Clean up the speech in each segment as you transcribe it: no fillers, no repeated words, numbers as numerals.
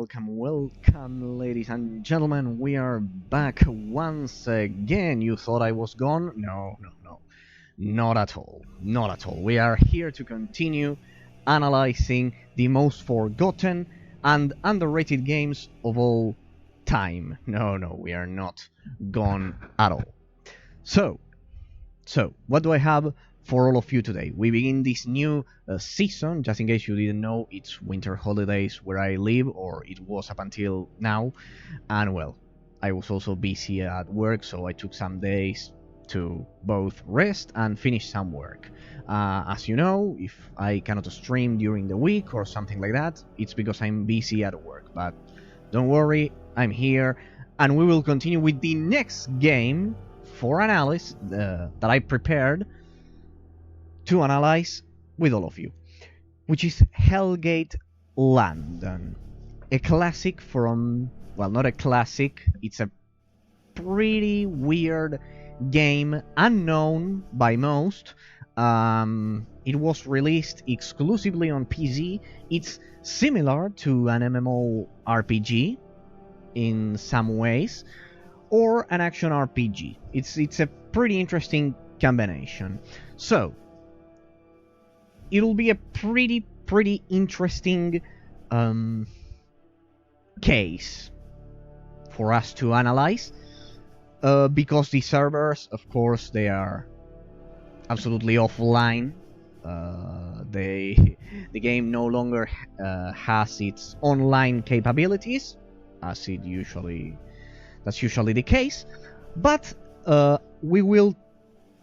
welcome, ladies and gentlemen. We are back once again. You thought I was gone? No. Not at all. Not at all. We are here to continue analyzing the most forgotten and underrated games of all time. No, we are not gone at all. So, what do I have for all of you today? We begin this new season. Just in case you didn't know, it's winter holidays where I live, or it was up until now. And well, I was also busy at work, so I took some days to both rest and finish some work. As you know, if I cannot stream during the week or something like that, it's because I'm busy at work. But don't worry, I'm here, and we will continue with the next game for analysis that I prepared to analyze with all of you, which is Hellgate London. A classic from, well, not a classic, it's a pretty weird game, unknown by most. It was released exclusively on PC. It's similar to an MMORPG in some ways, or an action RPG. It's a pretty interesting combination. So it'll be a pretty interesting case for us to analyze, because the servers, of course, they are absolutely offline. The game no longer has its online capabilities, as that's usually the case. But we will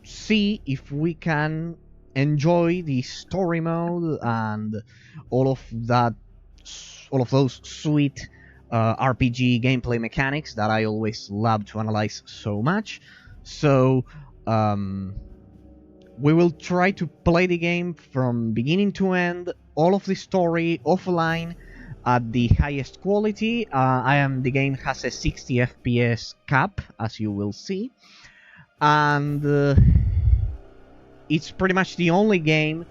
see if we can enjoy the story mode and all of those sweet RPG gameplay mechanics that I always love to analyze so much. So we will try to play the game from beginning to end, all of the story offline at the highest quality. The game has a 60 FPS cap, as you will see, and it's pretty much the only game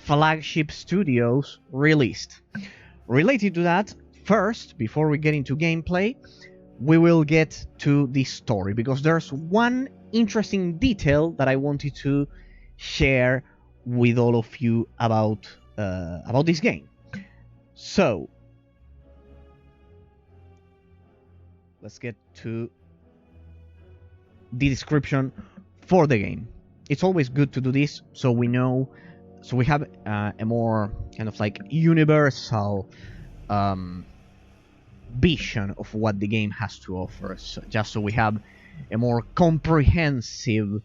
Flagship Studios released. Related to that, first, before we get into gameplay, we will get to the story, because there's one interesting detail that I wanted to share with all of you about this game. So let's get to the description for the game. It's always good to do this, so we have a more kind of like universal vision of what the game has to offer, just so we have a more comprehensive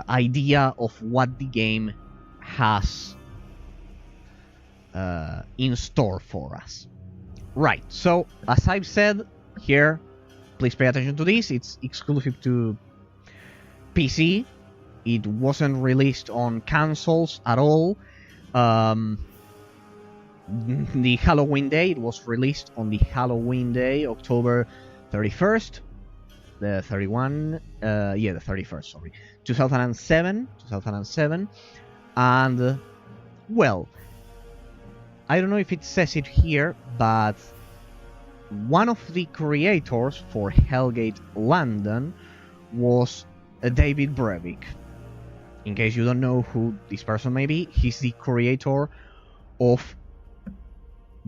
idea of what the game has in store for us. Right, so as I've said here, please pay attention to this. It's exclusive to PC. It wasn't released on consoles at all. The Halloween day, it was released on the Halloween day, October 31st. The 31st, sorry. 2007. And, well, I don't know if it says it here, but one of the creators for Hellgate London was David Brevik. In case you don't know who this person may be, he's the creator of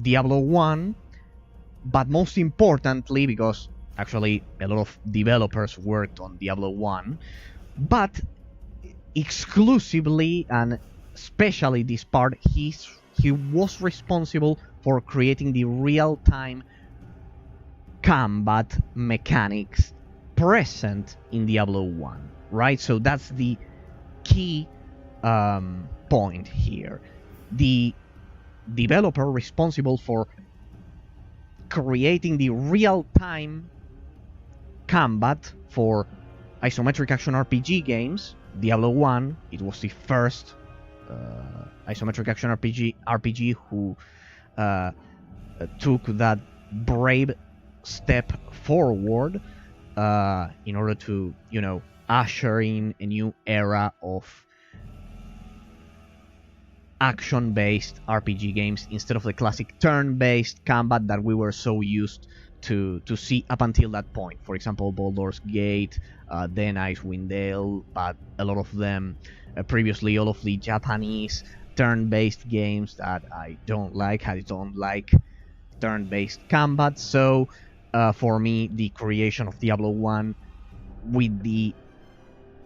Diablo 1, but most importantly, because actually a lot of developers worked on Diablo 1, but exclusively and especially this part, he was responsible for creating the real-time combat mechanics present in Diablo 1, right? So that's the key point here. The developer responsible for creating the real-time combat for isometric action RPG games. Diablo 1, it was the first isometric action RPG who took that brave step forward in order to, usher in a new era of action-based RPG games instead of the classic turn-based combat that we were so used to see up until that point. For example, Baldur's Gate, then Icewind Dale, but a lot of them previously, all of the Japanese turn-based games that I don't like. I don't like turn-based combat. So for me, the creation of Diablo 1 with the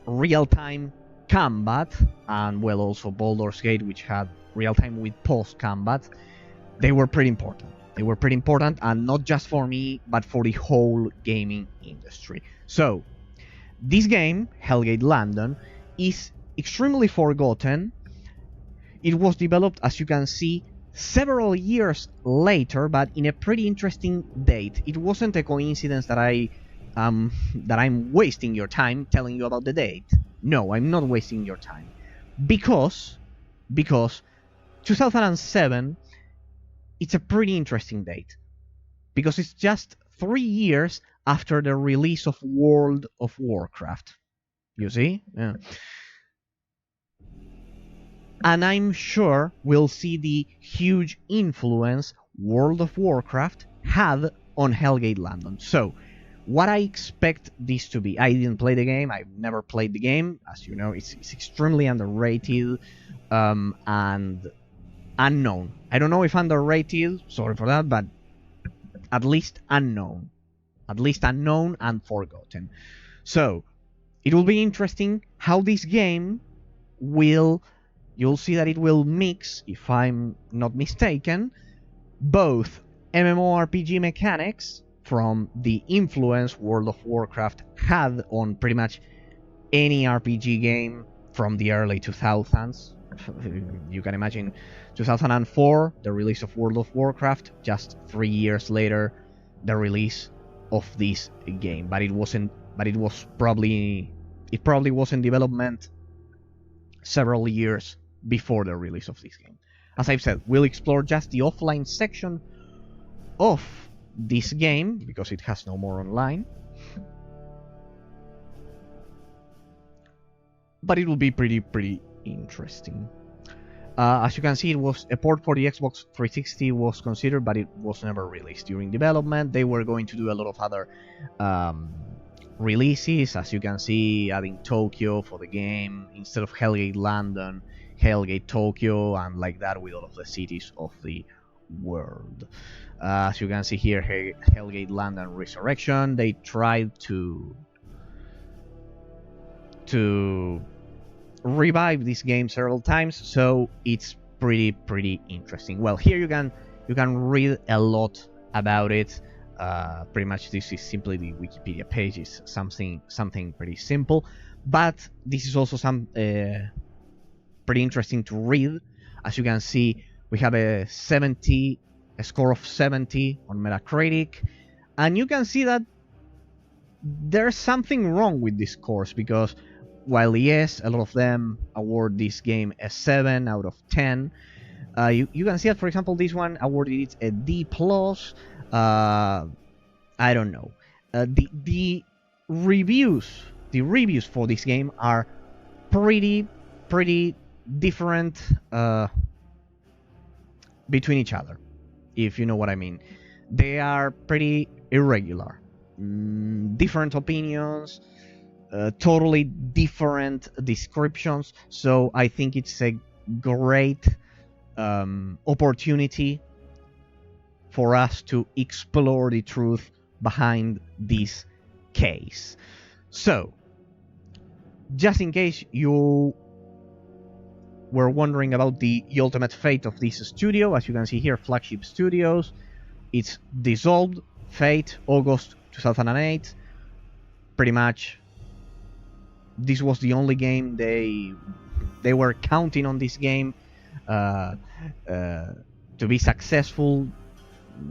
real-time combat, and well, also Baldur's Gate, which had real-time with post-combat, they were pretty important. They were pretty important, and not just for me, but for the whole gaming industry. So, this game, Hellgate London, is extremely forgotten. It was developed, as you can see, several years later, but in a pretty interesting date. It wasn't a coincidence that I'm wasting your time telling you about the date. No, I'm not wasting your time. Because 2007, it's a pretty interesting date. Because it's just 3 years after the release of World of Warcraft. You see? Yeah. And I'm sure we'll see the huge influence World of Warcraft had on Hellgate London. So, what I expect this to be. I didn't play the game. I've never played the game. As you know, it's extremely underrated and unknown. I don't know if underrated, sorry for that, but at least unknown. At least unknown and forgotten. So, it will be interesting how this game will... You'll see that it will mix, if I'm not mistaken, both MMORPG mechanics from the influence World of Warcraft had on pretty much any RPG game from the early 2000s. You can imagine 2004, the release of World of Warcraft, just 3 years later, the release of this game. But it probably was in development several years before the release of this game. As I've said, we'll explore just the offline section of this game, because it has no more online. But it will be pretty interesting. As you can see, it was a port for the Xbox 360 was considered, but it was never released during development. They were going to do a lot of other releases, as you can see, adding Tokyo for the game instead of Hellgate London, Hellgate Tokyo, and like that with all of the cities of the world. As you can see here, Hellgate London Resurrection. They tried to revive this game several times, so it's pretty interesting. Well, here you can read a lot about it. Pretty much this is simply the Wikipedia page. It's something pretty simple, but this is also some pretty interesting to read. As you can see, we have a score of 70 on Metacritic, and you can see that there's something wrong with these scores, because while yes, a lot of them award this game a 7 out of 10, you can see that, for example, this one awarded it a D+. I don't know. The reviews for this game are pretty different between each other, if you know what I mean. They are pretty irregular. Different opinions, totally different descriptions. So I think it's a great opportunity for us to explore the truth behind this case. So, just in case you were wondering about the ultimate fate of this studio, as you can see here, Flagship Studios, it's dissolved, fate, August 2008. Pretty much, this was the only game they were counting on this game to be successful,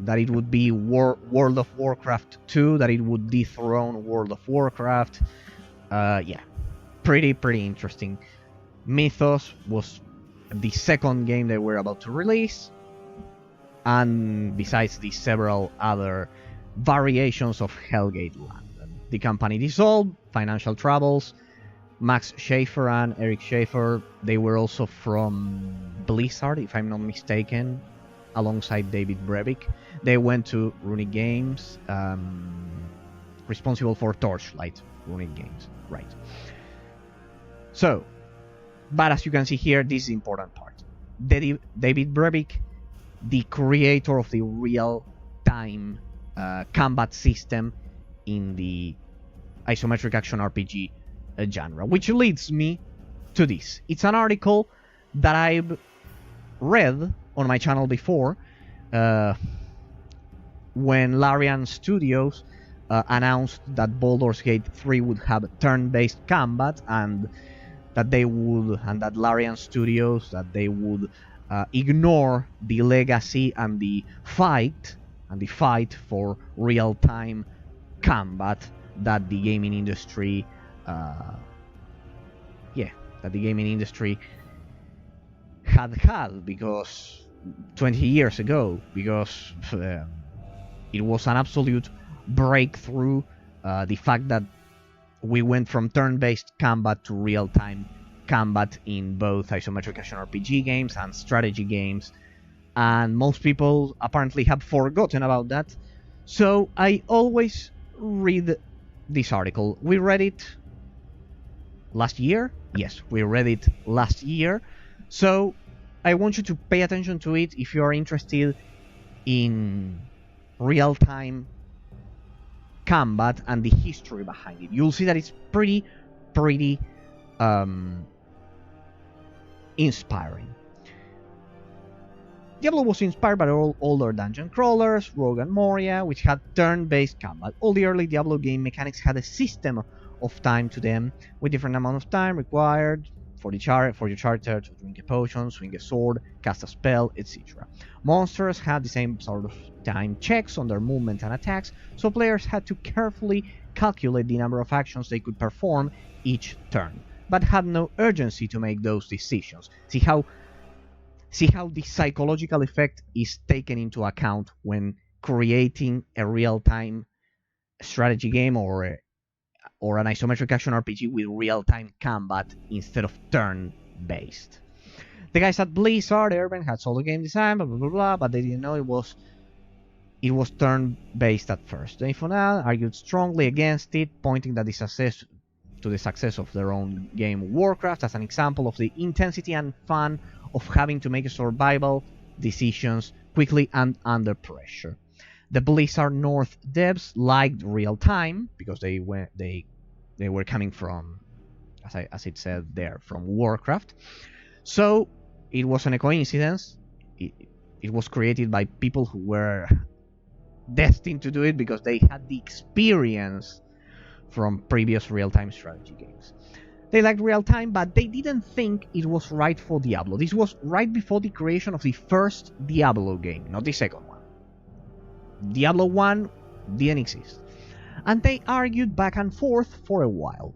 that it would be World of Warcraft 2, that it would dethrone World of Warcraft. Yeah, pretty interesting. Mythos was the second game they were about to release, and besides the several other variations of Hellgate London. The company dissolved, financial troubles, Max Schaefer and Eric Schaefer, they were also from Blizzard, if I'm not mistaken, alongside David Brevik. They went to Runic Games, responsible for Torchlight Runic Games, right. So, but as you can see here, this is the important part. David Brevik, the creator of the real-time combat system in the isometric action RPG genre, which leads me to this. It's an article that I've read on my channel before when Larian Studios announced that Baldur's Gate 3 would have turn-based combat, and that Larian Studios would ignore the legacy and the fight for real-time combat that the gaming industry had because 20 years ago, because it was an absolute breakthrough. The fact that we went from turn-based combat to real-time combat in both isometric action RPG games and strategy games, and most people apparently have forgotten about that. So I always read this article. We read it last year. Yes, we read it last year. So I want you to pay attention to it if you are interested in real-time combat and the history behind it. You'll see that it's pretty inspiring. Diablo was inspired by all older dungeon crawlers, Rogue and Moria, which had turn-based combat. All the early Diablo game mechanics had a system of time to them, with different amount of time required for your character to drink a potion, swing a sword, cast a spell, etc. Monsters had the same sort of time checks on their movement and attacks, so players had to carefully calculate the number of actions they could perform each turn, but had no urgency to make those decisions. See how the psychological effect is taken into account when creating a real-time strategy game or an isometric action RPG with real-time combat instead of turn-based. The guys at Blizzard, Urban, had solo game design, blah blah blah blah, but they didn't know it was turn-based at first. They for now argued strongly against it, pointing to the success of their own game Warcraft as an example of the intensity and fun of having to make survival decisions quickly and under pressure. The Blizzard North devs liked real time because they were coming from, as it said there, from Warcraft. So it wasn't a coincidence. It was created by people who were destined to do it because they had the experience from previous real-time strategy games. They liked real-time, but they didn't think it was right for Diablo. This was right before the creation of the first Diablo game, not the second one. Diablo 1 didn't exist. And they argued back and forth for a while.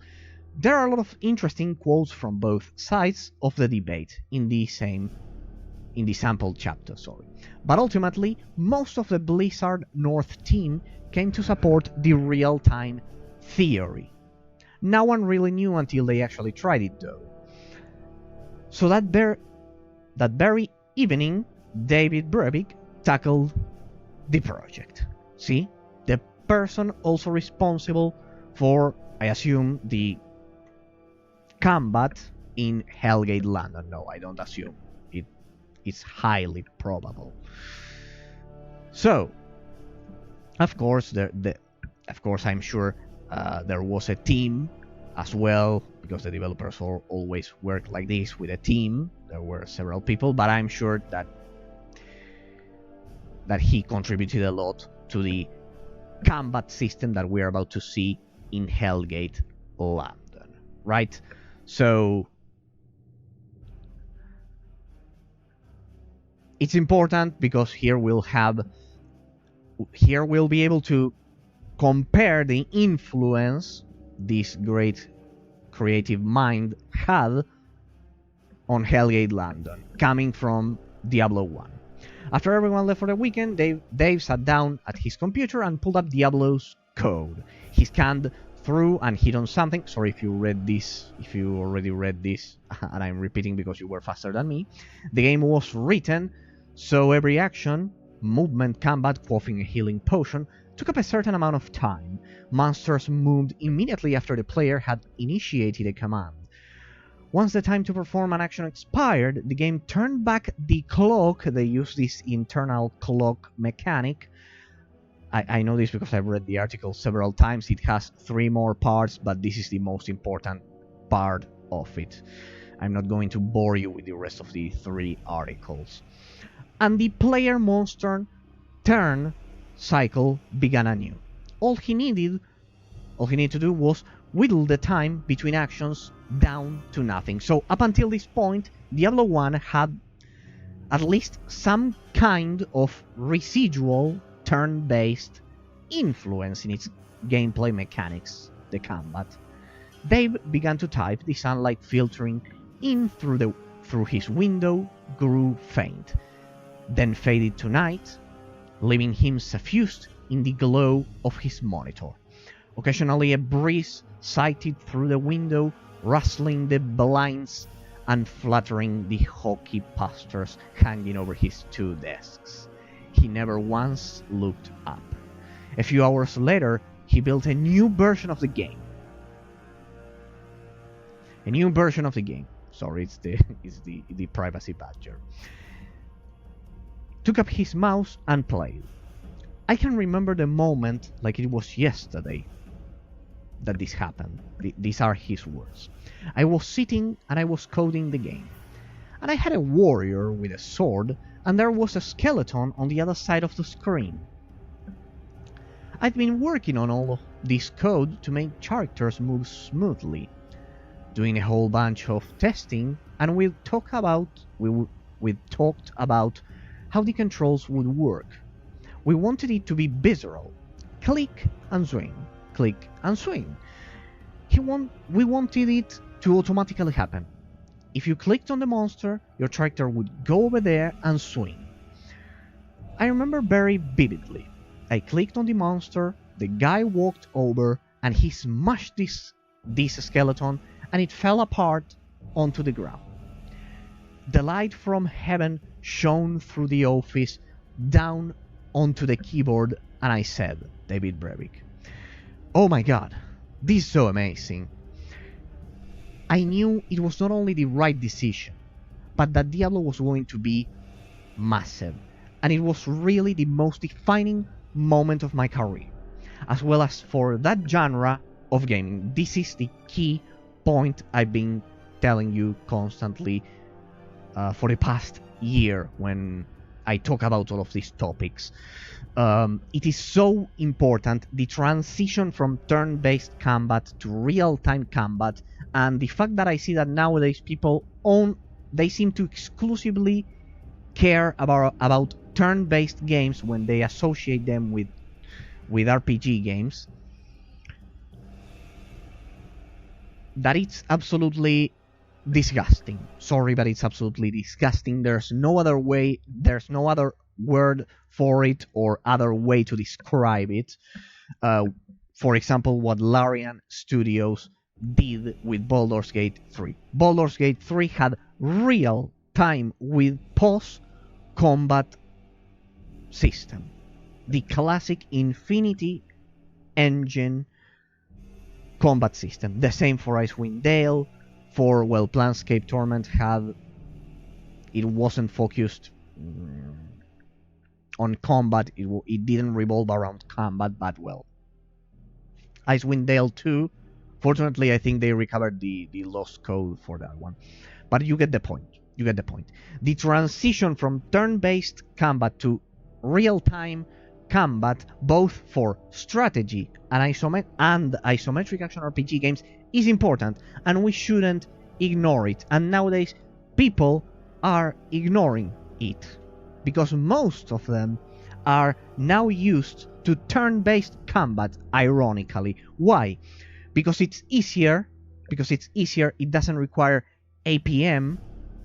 There are a lot of interesting quotes from both sides of the debate in the sample chapter, But ultimately, most of the Blizzard North team came to support the real-time theory. No one really knew until they actually tried it, though. So that very evening, David Brevik tackled the project. See? The person also responsible for, I assume, the combat in Hellgate London. No, I don't assume. It's highly probable. So, of course, I'm sure there was a team as well, because the developers always work like this with a team. There were several people, but I'm sure that he contributed a lot to the combat system that we're about to see in Hellgate London, right? So it's important because here we'll be able to compare the influence this great creative mind had on Hellgate London, coming from Diablo 1. After everyone left for the weekend, Dave sat down at his computer and pulled up Diablo's code. He scanned through and hit on something. Sorry if you already read this, and I'm repeating because you were faster than me. The game was written so every action, movement, combat, quaffing a healing potion took up a certain amount of time. Monsters moved immediately after the player had initiated a command. Once the time to perform an action expired, the game turned back the clock. They use this internal clock mechanic. I know this because I've read the article several times. It has 3 more parts, but this is the most important part of it. I'm not going to bore you with the rest of the 3 articles. And the player monster turn cycle began anew. All he needed to do was whittle the time between actions down to nothing. So up until this point, Diablo 1 had at least some kind of residual turn-based influence in its gameplay mechanics, the combat. Dave began to type. The sunlight filtering in through his window grew faint, then faded to night, leaving him suffused in the glow of his monitor. Occasionally a breeze sighted through the window, rustling the blinds and fluttering the hockey posters hanging over his 2 desks. He never once looked up. A few hours later, he built a new version of the game. Sorry, it's the privacy badger. Took up his mouse and played. I can remember the moment like it was yesterday that this happened. These are his words. I was sitting and I was coding the game. And I had a warrior with a sword, and there was a skeleton on the other side of the screen. I'd been working on all of this code to make characters move smoothly, doing a whole bunch of testing, and we talked about how the controls would work. We wanted it to be visceral. Click and swing. Click and swing. We wanted it to automatically happen. If you clicked on the monster, your character would go over there and swing. I remember very vividly. I clicked on the monster, the guy walked over, and he smashed this skeleton, and it fell apart onto the ground. The light from heaven shone through the office down onto the keyboard, and I said, David Brevik, "Oh my god, this is so amazing." I knew it was not only the right decision, but that Diablo was going to be massive, and it was really the most defining moment of my career, as well as for that genre of gaming. This is the key point I've been telling you constantly for the past year when I talk about all of these topics. It is so important, the transition from turn-based combat to real-time combat, and the fact that I see that nowadays they seem to exclusively care about turn-based games when they associate them with RPG games. That it's absolutely disgusting. Sorry, but it's absolutely disgusting. There's no other word for it or other way to describe it. For example, what Larian Studios did with Baldur's Gate 3. Baldur's Gate 3 had real time with post-combat system. The classic Infinity Engine combat system. The same for Icewind Dale. For, well, Planescape Torment it wasn't focused on combat. It didn't revolve around combat, but well. Icewind Dale 2, fortunately, I think they recovered the lost code for that one. But you get the point. The transition from turn-based combat to real-time combat, both for strategy and isometric action RPG games, is important, and we shouldn't ignore it. And nowadays, people are ignoring it, because most of them are now used to turn-based combat, ironically. Why? Because it's easier, it doesn't require APM,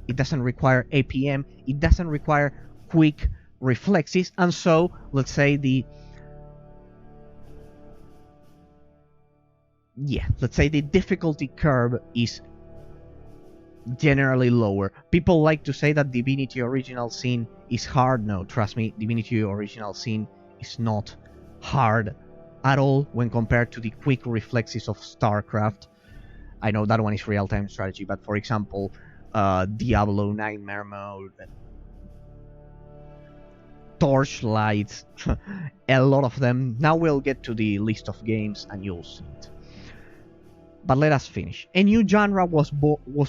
it doesn't require quick reflexes, and so, let's say, yeah, let's say the difficulty curve is generally lower. People like to say that Divinity Original Sin is hard. No, trust me, Divinity Original Sin is not hard at all when compared to the quick reflexes of StarCraft. I know that one is real-time strategy, but for example, Diablo Nightmare Mode, Torchlight, a lot of them. Now we'll get to the list of games and you'll see it. But let us finish. A new genre was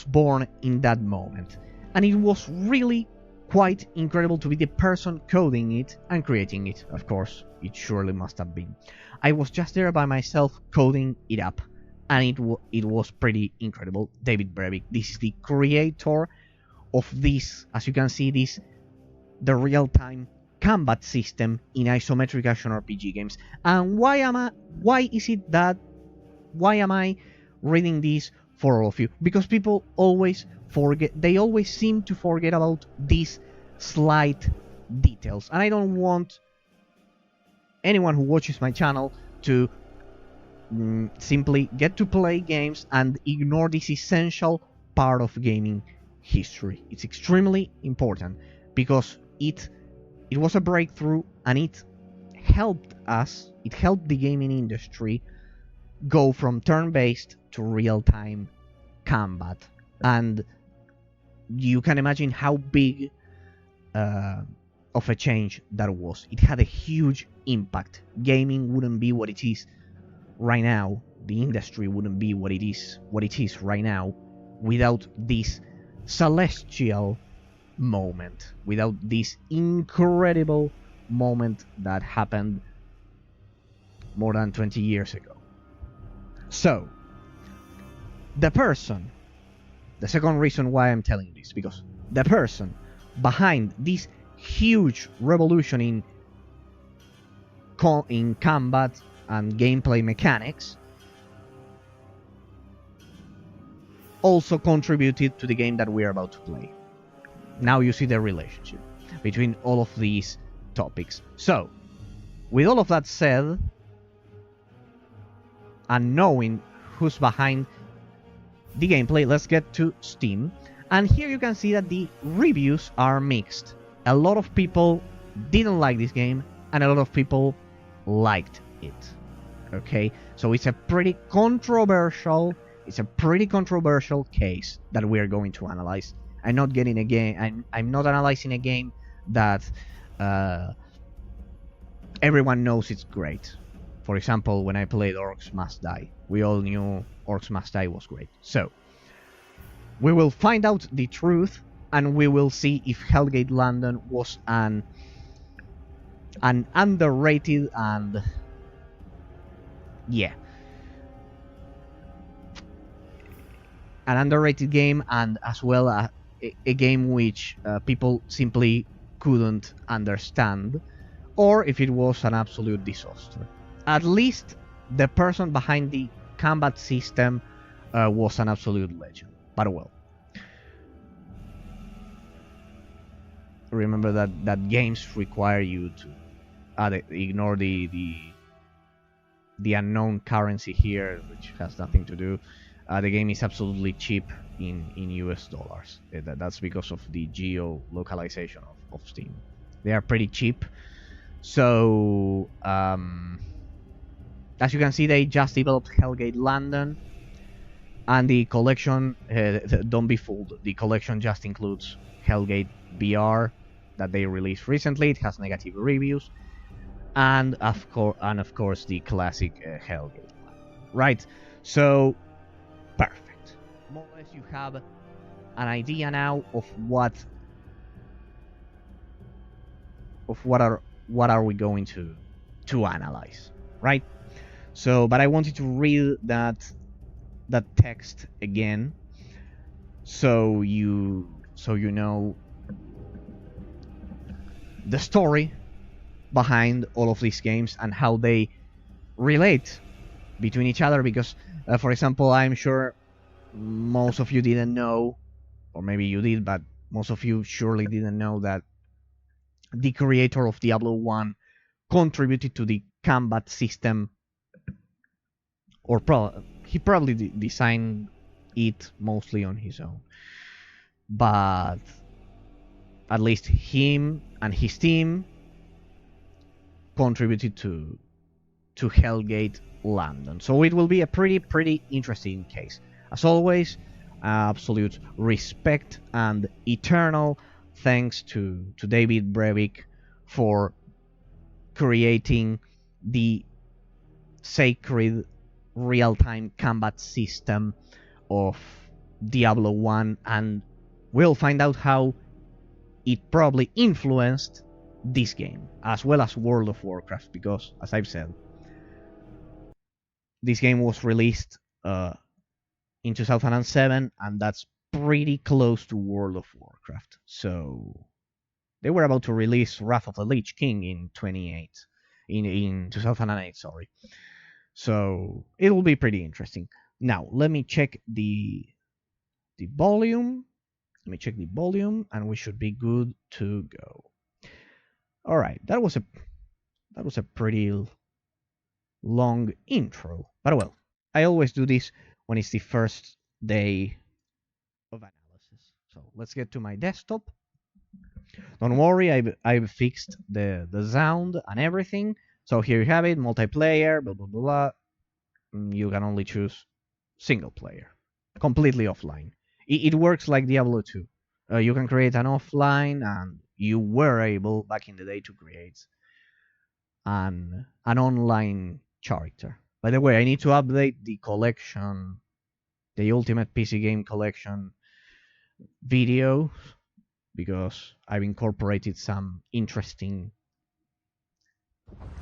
born in that moment, and it was really quite incredible to be the person coding it and creating it. Of course, it surely must have been. I was just there by myself coding it up, and it was pretty incredible. David Brevik, this is the creator of this, as you can see, the real-time combat system in isometric action RPG games. And why am I reading this for all of you? Because people always forget, they always seem to forget about these slight details, and I don't want anyone who watches my channel to simply get to play games and ignore this essential part of gaming history. It's extremely important because it was a breakthrough, and it helped the gaming industry go from turn-based to real-time combat. And you can imagine how big of a change that was. It had a huge impact. Gaming wouldn't be what it is right now. The industry wouldn't be what it is right now without this celestial moment, without this incredible moment that happened more than 20 years ago. So, the second reason why I'm telling you this, because the person behind this huge revolution in combat and gameplay mechanics also contributed to the game that we're about to play. Now you see the relationship between all of these topics. So, with all of that said, and knowing who's behind the gameplay, let's get to Steam. And here you can see that the reviews are mixed. A lot of people didn't like this game, and a lot of people liked it. Okay, so it's a pretty controversial case that we're going to analyze. I'm not analyzing a game that everyone knows it's great. For example, when I played Orcs Must Die, we all knew Orcs Must Die was great. So, we will find out the truth, and we will see if Hellgate London was an underrated and an underrated game, and as well a game which people simply couldn't understand, or if it was an absolute disaster. At least the person behind the combat system was an absolute legend. But well, remember that games require you to ignore the unknown currency here, which has nothing to do. The game is absolutely cheap in US dollars. That's because of the geo-localization of Steam. They are pretty cheap. So, as you can see, they just developed Hellgate London, and the collection, don't be fooled, the collection just includes Hellgate VR that they released recently. It has negative reviews, and of course the classic Hellgate. Right, so perfect. More or less you have an idea now of what are we going to analyze, right? So, but I wanted to read that text again, so you know the story behind all of these games and how they relate between each other. Because, for example, I'm sure most of you didn't know, or maybe you did, but most of you surely didn't know that the creator of Diablo 1 contributed to the combat system, or he probably designed it mostly on his own, but at least him and his team contributed to Hellgate London. So it will be a pretty interesting case. As always, absolute respect and eternal thanks to David Brevik for creating the sacred real-time combat system of Diablo 1, and we'll find out how it probably influenced this game, as well as World of Warcraft, because, as I've said, this game was released in 2007, and that's pretty close to World of Warcraft. So they were about to release Wrath of the Lich King in 2008, sorry. So it will be pretty interesting. Now let me check the volume. Let me check the volume, and we should be good to go. All right, that was a pretty long intro, but well, I always do this when it's the first day of analysis. So let's get to my desktop. Don't worry, I've fixed the sound and everything. So here you have it, multiplayer, blah blah blah. You can only choose single player, completely offline. It works like Diablo 2. You can create an offline, and you were able back in the day to create an online character. By the way, I need to update the collection, the Ultimate PC Game Collection video, because I've incorporated some interesting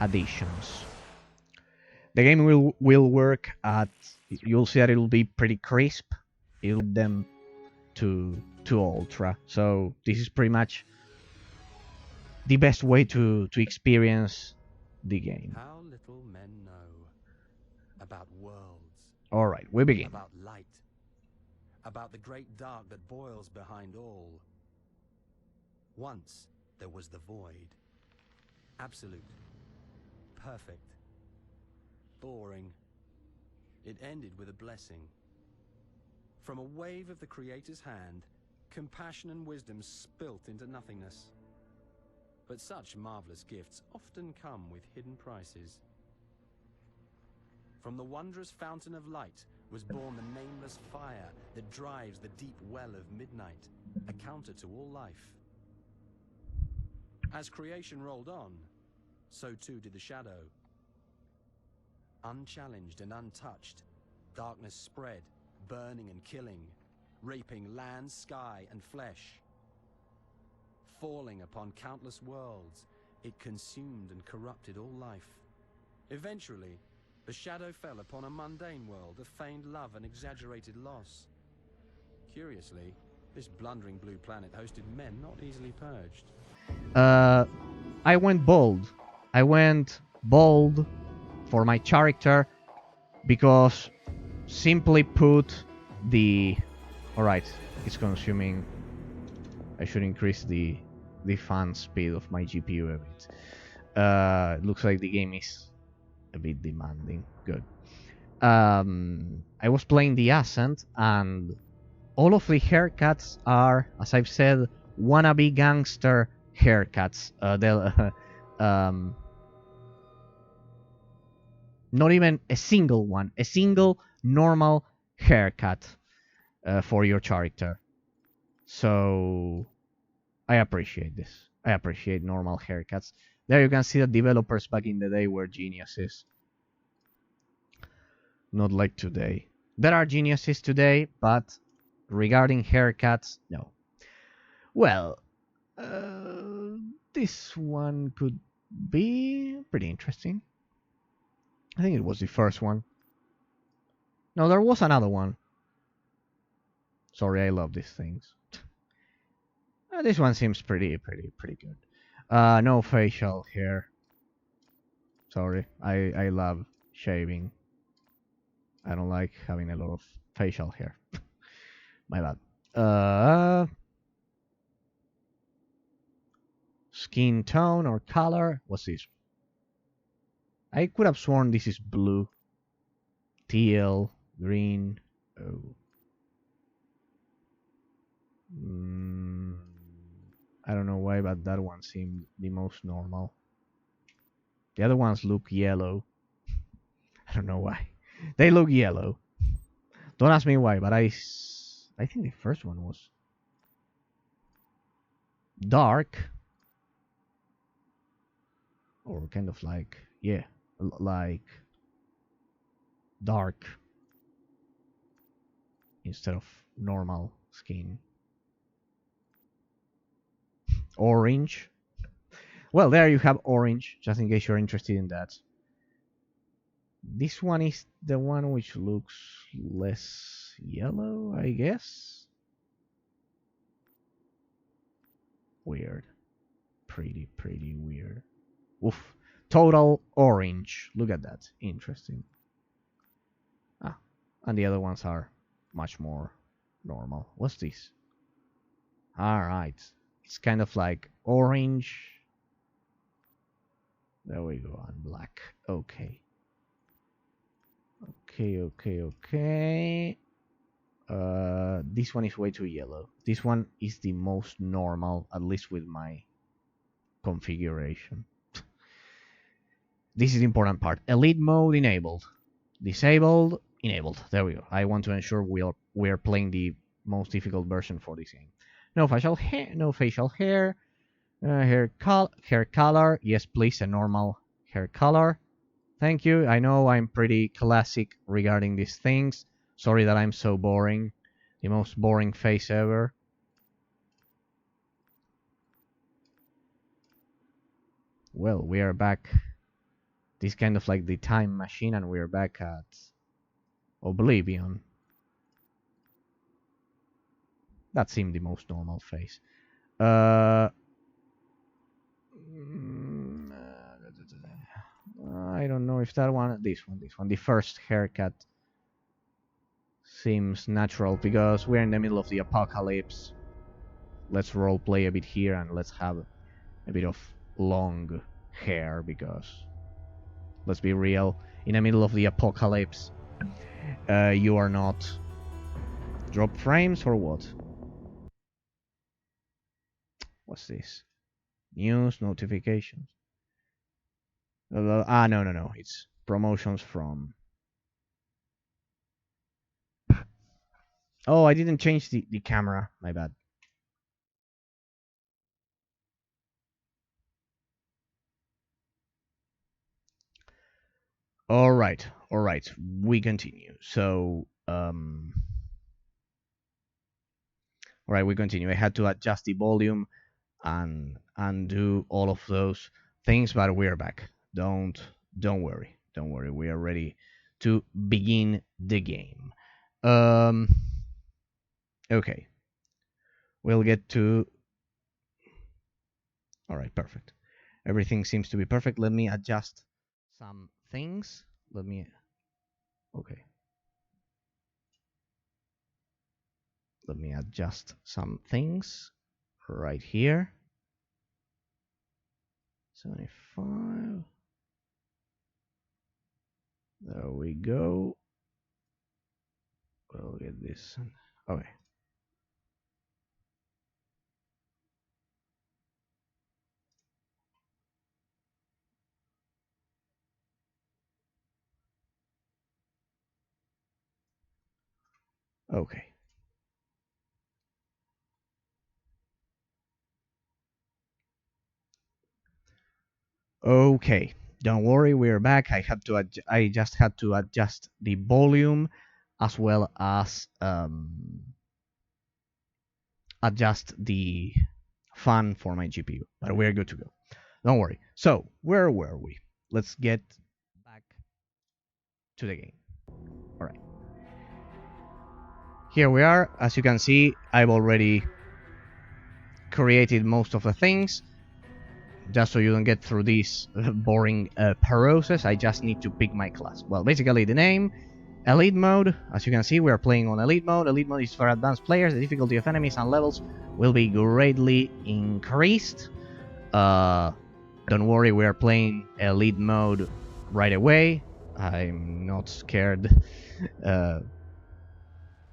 additions. The game will work at, you'll see that it will be pretty crisp. It'll get them to ultra. So this is pretty much the best way to experience the game. How little men know about worlds. All right, we begin. About light. About the great dark that boils behind all. Once there was the void. Absolute. Perfect. Boring. It ended with a blessing. From a wave of the Creator's hand, compassion and wisdom spilt into nothingness. But such marvelous gifts often come with hidden prices. From the wondrous fountain of light was born the nameless fire that drives the deep well of midnight, a counter to all life. As creation rolled on, so too did the shadow. Unchallenged and untouched, darkness spread, burning and killing, raping land, sky, and flesh. Falling upon countless worlds, it consumed and corrupted all life. Eventually, the shadow fell upon a mundane world of feigned love and exaggerated loss. Curiously, this blundering blue planet hosted men not easily purged. I went bold. I went bold for my character because, simply put, alright, it's consuming. I should increase the fan speed of my GPU a bit. It looks like the game is a bit demanding. Good. I was playing the Ascent, and all of the haircuts are, as I've said, wannabe gangster haircuts. Not even a single one, a single normal haircut for your character. So I appreciate this. I appreciate normal haircuts. There you can see that developers back in the day were geniuses. Not like today. There are geniuses today, but regarding haircuts, no. Well, this one could be pretty interesting. I think it was the first one. No, there was another one. Sorry, I love these things. This one seems pretty good. No facial hair. Sorry, I love shaving. I don't like having a lot of facial hair. My bad. Skin tone or color. What's this? I could have sworn this is blue. TL. Green. Oh. I don't know why, but that one seemed the most normal. The other ones look yellow. I don't know why. They look yellow. Don't ask me why, but I think the first one was dark. Or kind of like, yeah, like dark instead of normal skin. Orange. Well, there you have orange, just in case you're interested in that. This one is the one which looks less yellow, I guess. Weird. Pretty weird. Oof. Total orange. Look at that. Interesting. Ah, and the other ones are much more normal. What's this? Alright. It's kind of like orange. There we go. And black. Okay. Okay. This one is way too yellow. This one is the most normal, at least with my configuration. This is the important part. Elite mode enabled. Disabled, enabled. There we go. I want to ensure we are playing the most difficult version for this game. No facial hair. No facial hair. Hair color. Yes, please, a normal hair color. Thank you. I know I'm pretty classic regarding these things. Sorry that I'm so boring. The most boring face ever. Well, we are back. This kind of like the time machine, and we're back at Oblivion. That seemed the most normal face. I don't know if that one, this one. The first haircut seems natural because we're in the middle of the apocalypse. Let's roleplay a bit here and let's have a bit of long hair because, let's be real, in the middle of the apocalypse, you are not. Drop frames or what? What's this? News, notifications. No. It's promotions from... Oh, I didn't change the camera. My bad. All right. We continue. So, all right, we continue. I had to adjust the volume and do all of those things, but we're back. Don't worry. We are ready to begin the game. Okay. We'll get to... All right, perfect. Everything seems to be perfect. Let me adjust some things. Okay. Let me adjust some things right here. 75. There we go. We'll get this. Okay. Okay. Okay. Don't worry, we're back. I just had to adjust the volume as well as adjust the fan for my GPU. But we're good to go. Don't worry. So, where were we? Let's get back to the game. All right. Here we are. As you can see, I've already created most of the things. Just so you don't get through this boring process, I just need to pick my class. Well, basically the name, Elite Mode. As you can see, we are playing on Elite Mode. Elite Mode is for advanced players. The difficulty of enemies and levels will be greatly increased. Don't worry, we are playing Elite Mode right away. I'm not scared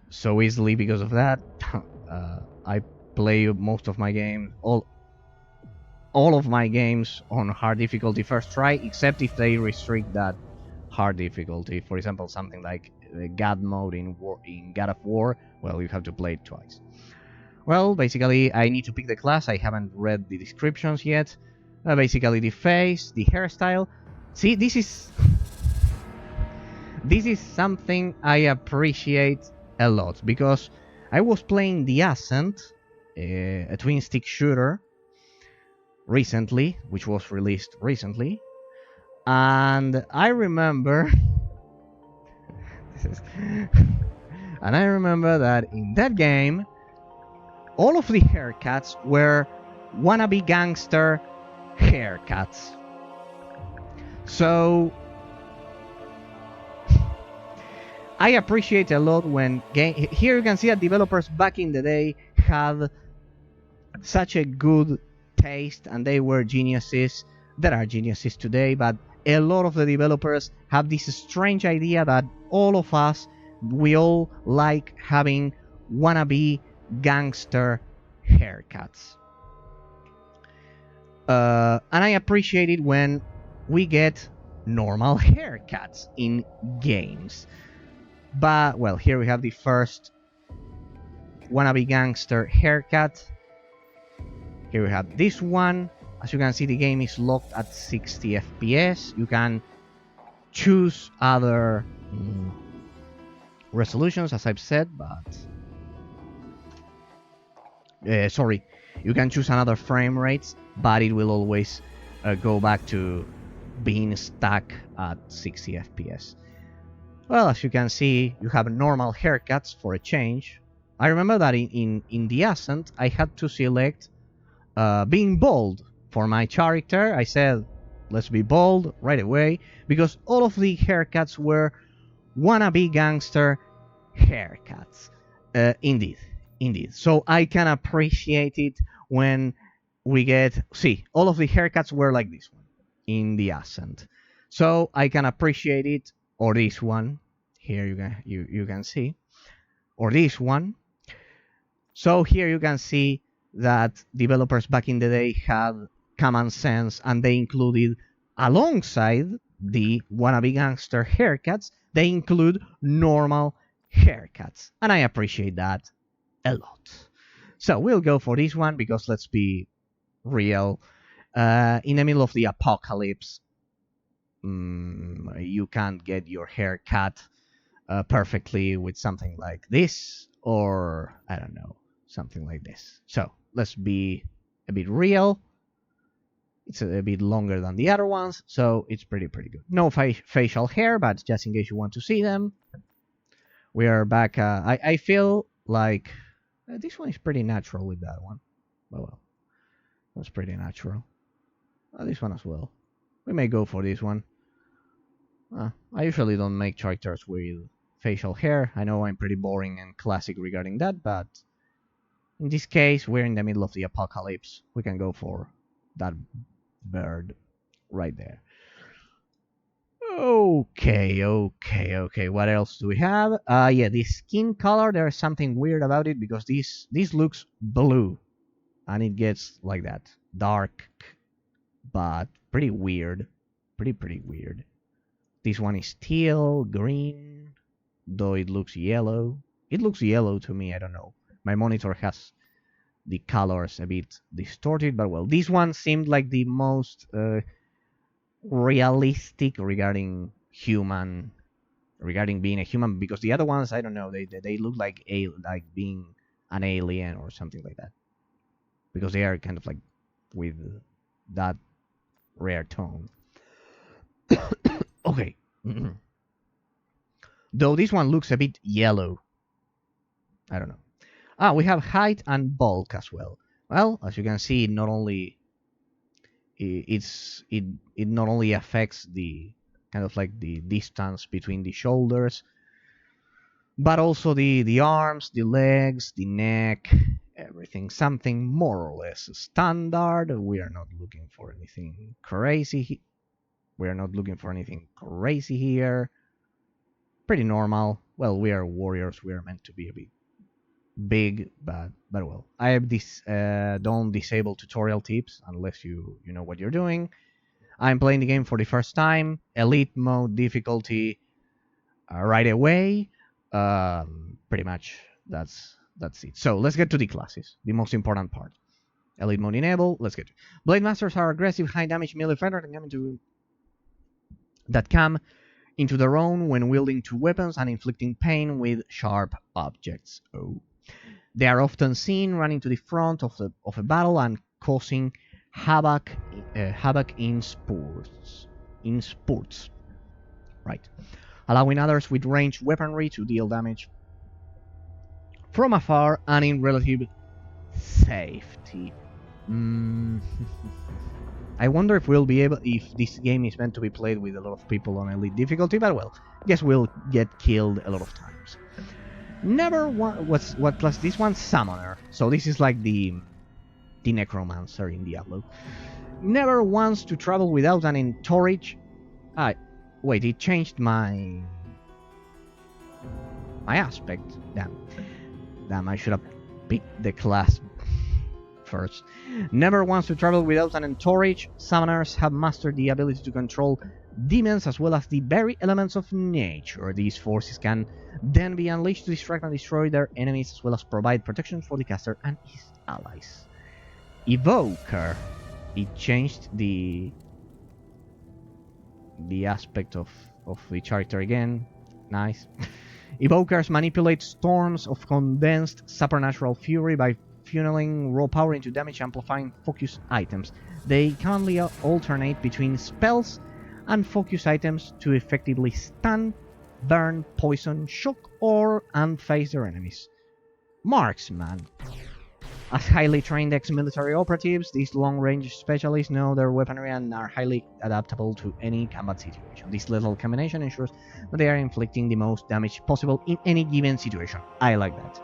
so easily because of that. I play most of my games, all of my games on hard difficulty first try, except if they restrict that hard difficulty. For example, something like God mode in God of War. Well, you have to play it twice. Well, basically, I need to pick the class. I haven't read the descriptions yet. Basically, the face, the hairstyle. See, this is something I appreciate a lot because I was playing The Ascent, a twin stick shooter, recently, which was released recently, and I remember, and I remember that in that game, all of the haircuts were wannabe gangster haircuts. So I appreciate a lot when here you can see that developers back in the day had such a good taste and they were geniuses. There are geniuses today, but a lot of the developers have this strange idea that all of us, we all like having wannabe gangster haircuts. And I appreciate it when we get normal haircuts in games. But, well, here we have the first wannabe gangster haircut. Here we have this one. As you can see, the game is locked at 60 FPS. You can choose other resolutions, as I've said, but... sorry, you can choose another frame rates, but it will always go back to being stuck at 60 FPS. Well, as you can see, you have normal haircuts for a change. I remember that in The Ascent, I had to select being bold for my character. I said, let's be bold right away, because all of the haircuts were wannabe gangster haircuts. Indeed. So I can appreciate it when we get... See, all of the haircuts were like this one in The Ascent. So I can appreciate it. Or this one. Here you can see. Or this one. So here you can see that developers back in the day had common sense, and they included, alongside the wannabe gangster haircuts, they include normal haircuts. And I appreciate that a lot. So we'll go for this one because, let's be real, in the middle of the apocalypse, you can't get your hair cut perfectly with something like this, or I don't know, something like this. So let's be a bit real. It's a bit longer than the other ones, so it's pretty good. No facial hair, but just in case you want to see them, we are back. I feel like this one is pretty natural with that one. Well, that's pretty natural. This one as well. We may go for this one. I usually don't make characters with facial hair. I know I'm pretty boring and classic regarding that, but in this case, we're in the middle of the apocalypse. We can go for that bird right there. Okay. What else do we have? Yeah, the skin color, there's something weird about it because this looks blue, and it gets like that, dark, but pretty weird. Pretty weird. This one is teal, green, though it looks yellow. It looks yellow to me, I don't know. My monitor has the colors a bit distorted, but well, this one seemed like the most realistic regarding being a human, because the other ones, I don't know, they look like being an alien or something like that, because they are kind of like with that rare tone. Okay. Though this one looks a bit yellow. I don't know. We have height and bulk as well. Well, as you can see, it not only affects the kind of like the distance between the shoulders, but also the arms, the legs, the neck, everything. Something more or less standard. We are not looking for anything crazy. We are not looking for anything crazy here. pretty normal. Well, we are warriors. We are meant to be a bit big, but well. I have this don't disable tutorial tips unless you know what you're doing. I'm playing the game for the first time. Elite mode difficulty right away. Pretty much that's it. So let's get to the classes, the most important part. Elite mode enable. Let's get to it. Blade Masters are aggressive, high damage melee fighters that come into their own when wielding two weapons and inflicting pain with sharp objects. Oh. They are often seen running to the front of a battle and causing havoc in spurts. Right. Allowing others with ranged weaponry to deal damage from afar and in relative safety. I wonder if we'll be able, if this game is meant to be played with a lot of people on elite difficulty, but well, guess we'll get killed a lot of times. Never what class? This one, Summoner. So this is like the Necromancer in Diablo. Never wants to travel without an entourage. Wait, it changed my aspect. Damn, I should have picked the class first. Never wants to travel without an entourage. Summoners have mastered the ability to control demons as well as the very elements of nature. These forces can then be unleashed to distract and destroy their enemies as well as provide protection for the caster and his allies. Evoker. It changed the aspect of the character again. Nice. Evokers manipulate storms of condensed supernatural fury by funneling raw power into damage amplifying focus items. They commonly alternate between spells and focus items to effectively stun, burn, poison, shock, or unphase their enemies. Marksman. As highly trained ex-military operatives, these long-range specialists know their weaponry and are highly adaptable to any combat situation. This lethal combination ensures that they are inflicting the most damage possible in any given situation. I like that.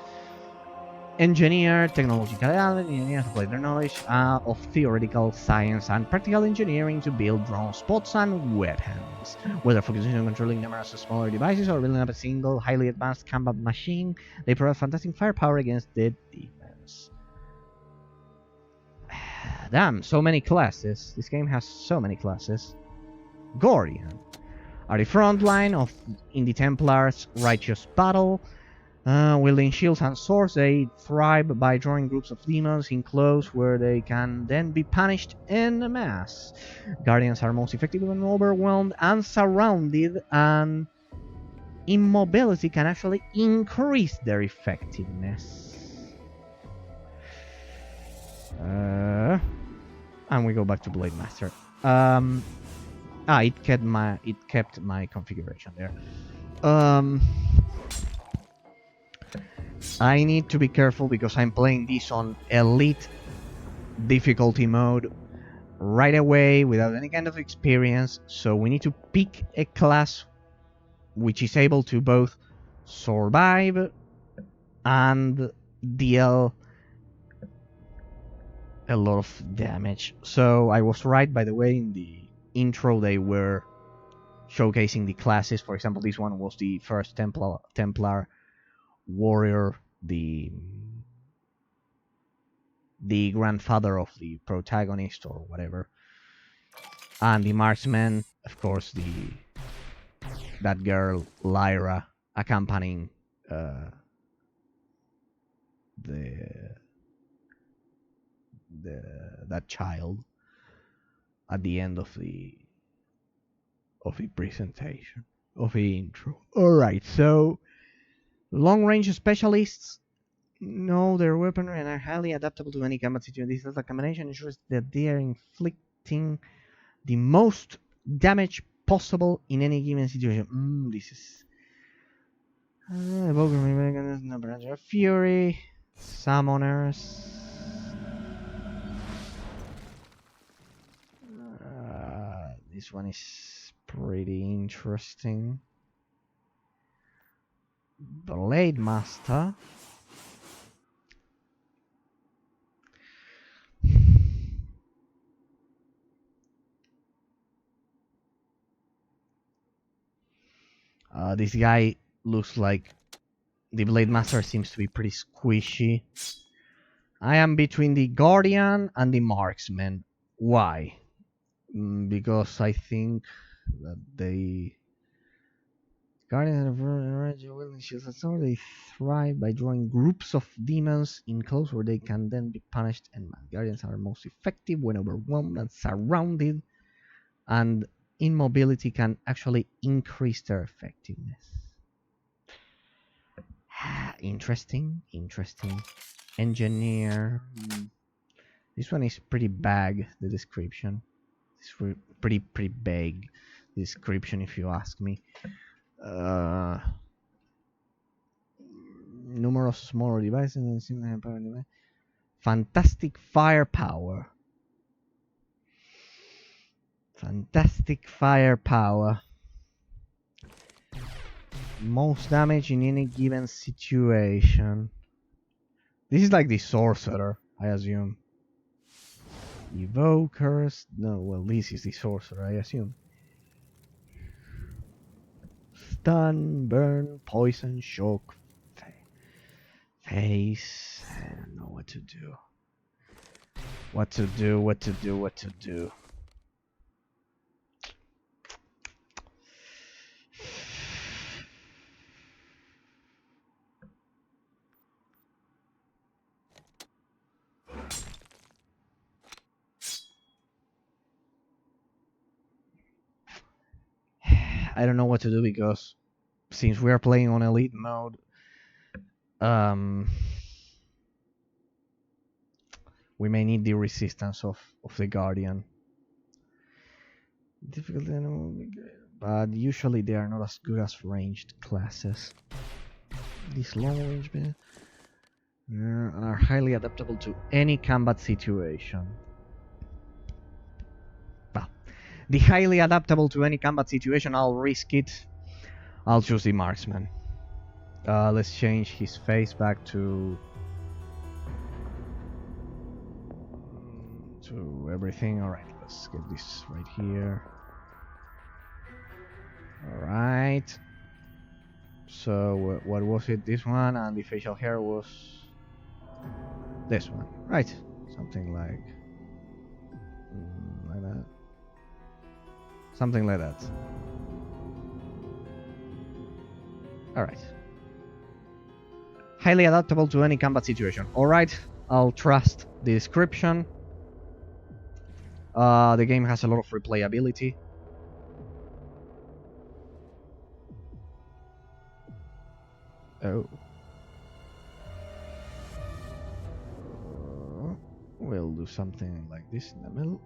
Engineer, technological engineers apply their knowledge of theoretical science and practical engineering to build drones, bots, and weapons. Whether focusing on controlling numerous smaller devices or building up a single, highly advanced combat machine, they provide fantastic firepower against the demons. Damn, so many classes. This game has so many classes. Guardian are the front line in the Templars' righteous battle. Wielding shields and swords, they thrive by drawing groups of demons in close where they can then be punished en masse. Guardians are most effective when overwhelmed and surrounded, and immobility can actually increase their effectiveness. And we go back to Blade Master. It kept my configuration there. I need to be careful because I'm playing this on elite difficulty mode right away without any kind of experience, so we need to pick a class which is able to both survive and deal a lot of damage. So I was right, by the way. In the intro they were showcasing the classes. For example, this one was the first Templar warrior, the grandfather of the protagonist or whatever, and the marksman, of course, that girl Lyra accompanying that child at the end of the presentation, of the intro. Alright, so long-range specialists know their weaponry and are highly adaptable to any combat situation. This lethal combination ensures that they are inflicting the most damage possible in any given situation. This is Evoker mechanism, Fury, Summoners. This one is pretty interesting. Blade Master. This guy looks like the Blade Master seems to be pretty squishy. I am between the Guardian and the Marksman. Why? Because I think that they Guardians of the wielding shields and swords, they thrive by drawing groups of demons in close where they can then be punished and mad. Guardians are most effective when overwhelmed and surrounded, and immobility can actually increase their effectiveness. Interesting. Engineer. This one is pretty vague, the description. It's pretty vague description if you ask me. Numerous smaller devices and similar power device. Fantastic firepower. Most damage in any given situation. This is like the sorcerer, I assume. Evokers. No, well, this is the sorcerer, I assume. Stun, burn, poison, shock, face. I don't know what to do. What to do. I don't know what to do because since we are playing on elite mode, we may need the resistance of the Guardian. Difficulty will be great, but usually they are not as good as ranged classes. These long range are highly adaptable to any combat situation. Well, the highly adaptable to any combat situation, I'll risk it. I'll choose the Marksman. Let's change his face back to everything. Alright, let's get this right here. Alright. So, what was it? This one, and the facial hair was this one. Right. Something like that. Something like that. Alright. Highly adaptable to any combat situation. Alright, I'll trust the description. The game has a lot of replayability. Oh. We'll do something like this in the middle.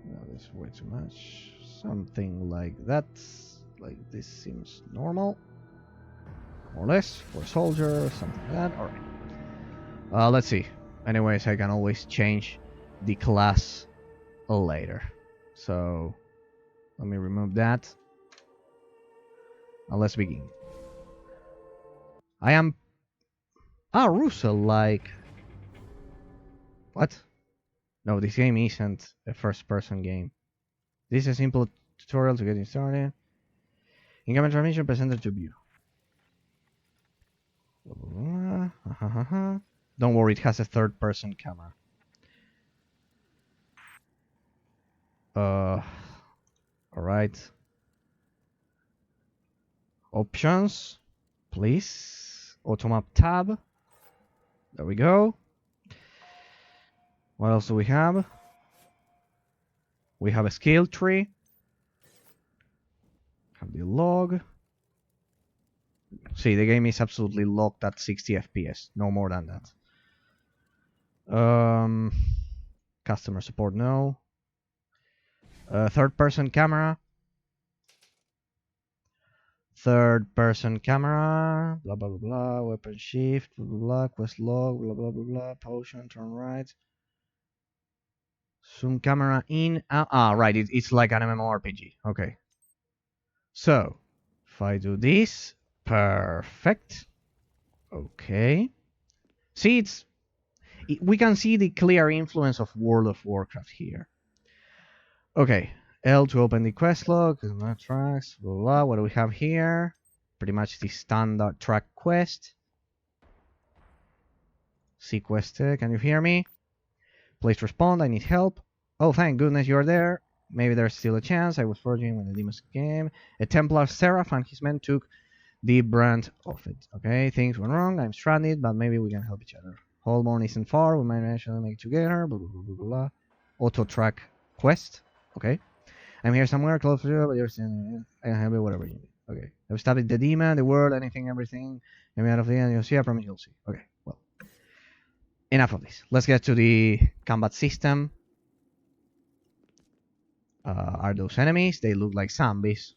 No, this is way too much. Something like that. Like this seems normal. More or less. For a soldier, something like that. Alright. Let's see. Anyways, I can always change the class later. So, let me remove that. Now let's begin. I am... Russell, like... What? No, this game isn't a first-person game. This is a simple tutorial to get you started. Incoming transmission presented to view. Don't worry, it has a third-person camera. Alright. Options, please. Automap tab. There we go. What else do we have? We have a skill tree. Have the log. See, the game is absolutely locked at 60 FPS. No more than that. Customer support, no. Third-person camera. Third-person camera. Blah, blah, blah, blah. Weapon shift. Blah, blah, blah. Quest log. Blah, blah, blah, blah. Potion, turn right. Zoom camera in. Right. It's like an MMORPG. Okay. So, if I do this. Perfect. Okay. See, we can see the clear influence of World of Warcraft here. Okay. L to open the quest log, tracks, blah, blah, blah. What do we have here? Pretty much the standard track quest. Sequest, can you hear me? Please respond, I need help. Oh, thank goodness you're there. Maybe there's still a chance. I was foraging when the demons came. A Templar Seraph and his men took the brand of it. Okay, things went wrong. I'm stranded, but maybe we can help each other. Holborn isn't far. We might actually make it together. Blah, blah, blah, blah, blah. Auto track quest. Okay. I'm here somewhere close to you, but you're still. I can help you, whatever you need. Okay. I've studied the demon, the world, anything, everything. Get me out of the end. You'll see. I promise you'll see. Okay. Well. Enough of this. Let's get to the combat system. Are those enemies? They look like zombies.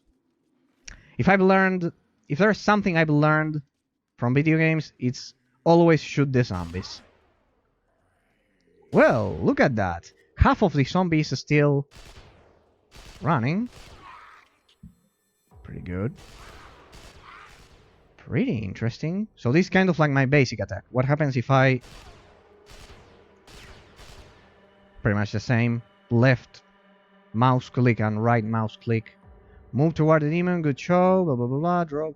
If there's something I've learned from video games, it's always shoot the zombies. Well, look at that. Half of the zombies are still running. Pretty good. Pretty interesting. So this is kind of like my basic attack. What happens if I... Pretty much the same. Left mouse click and right mouse click. Move toward the demon, good show, blah blah blah blah, drop.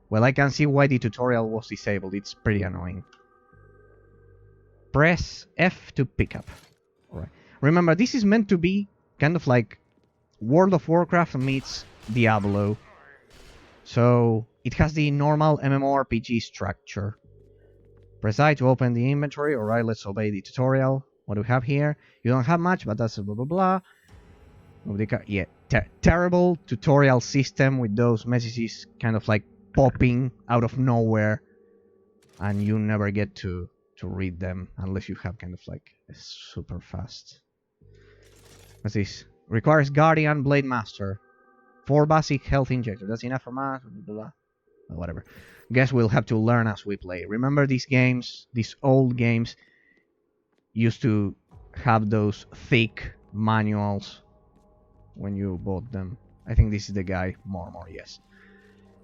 Well, I can see why the tutorial was disabled, it's pretty annoying. Press F to pick up. Alright. Remember, this is meant to be kind of like World of Warcraft meets Diablo. So, it has the normal MMORPG structure. Press I to open the inventory. Alright, let's obey the tutorial. What do we have here? You don't have much, but that's a blah blah blah. Yeah, terrible tutorial system with those messages kind of like popping out of nowhere, and you never get to read them unless you have kind of like a super fast. What's this? Requires Guardian Blade Master. 4 basic health injectors. That's enough for us. Blah, blah, blah. Whatever. Guess we'll have to learn as we play. Remember these games, these old games, used to have those thick manuals when you bought them. I think this is the guy. More, yes.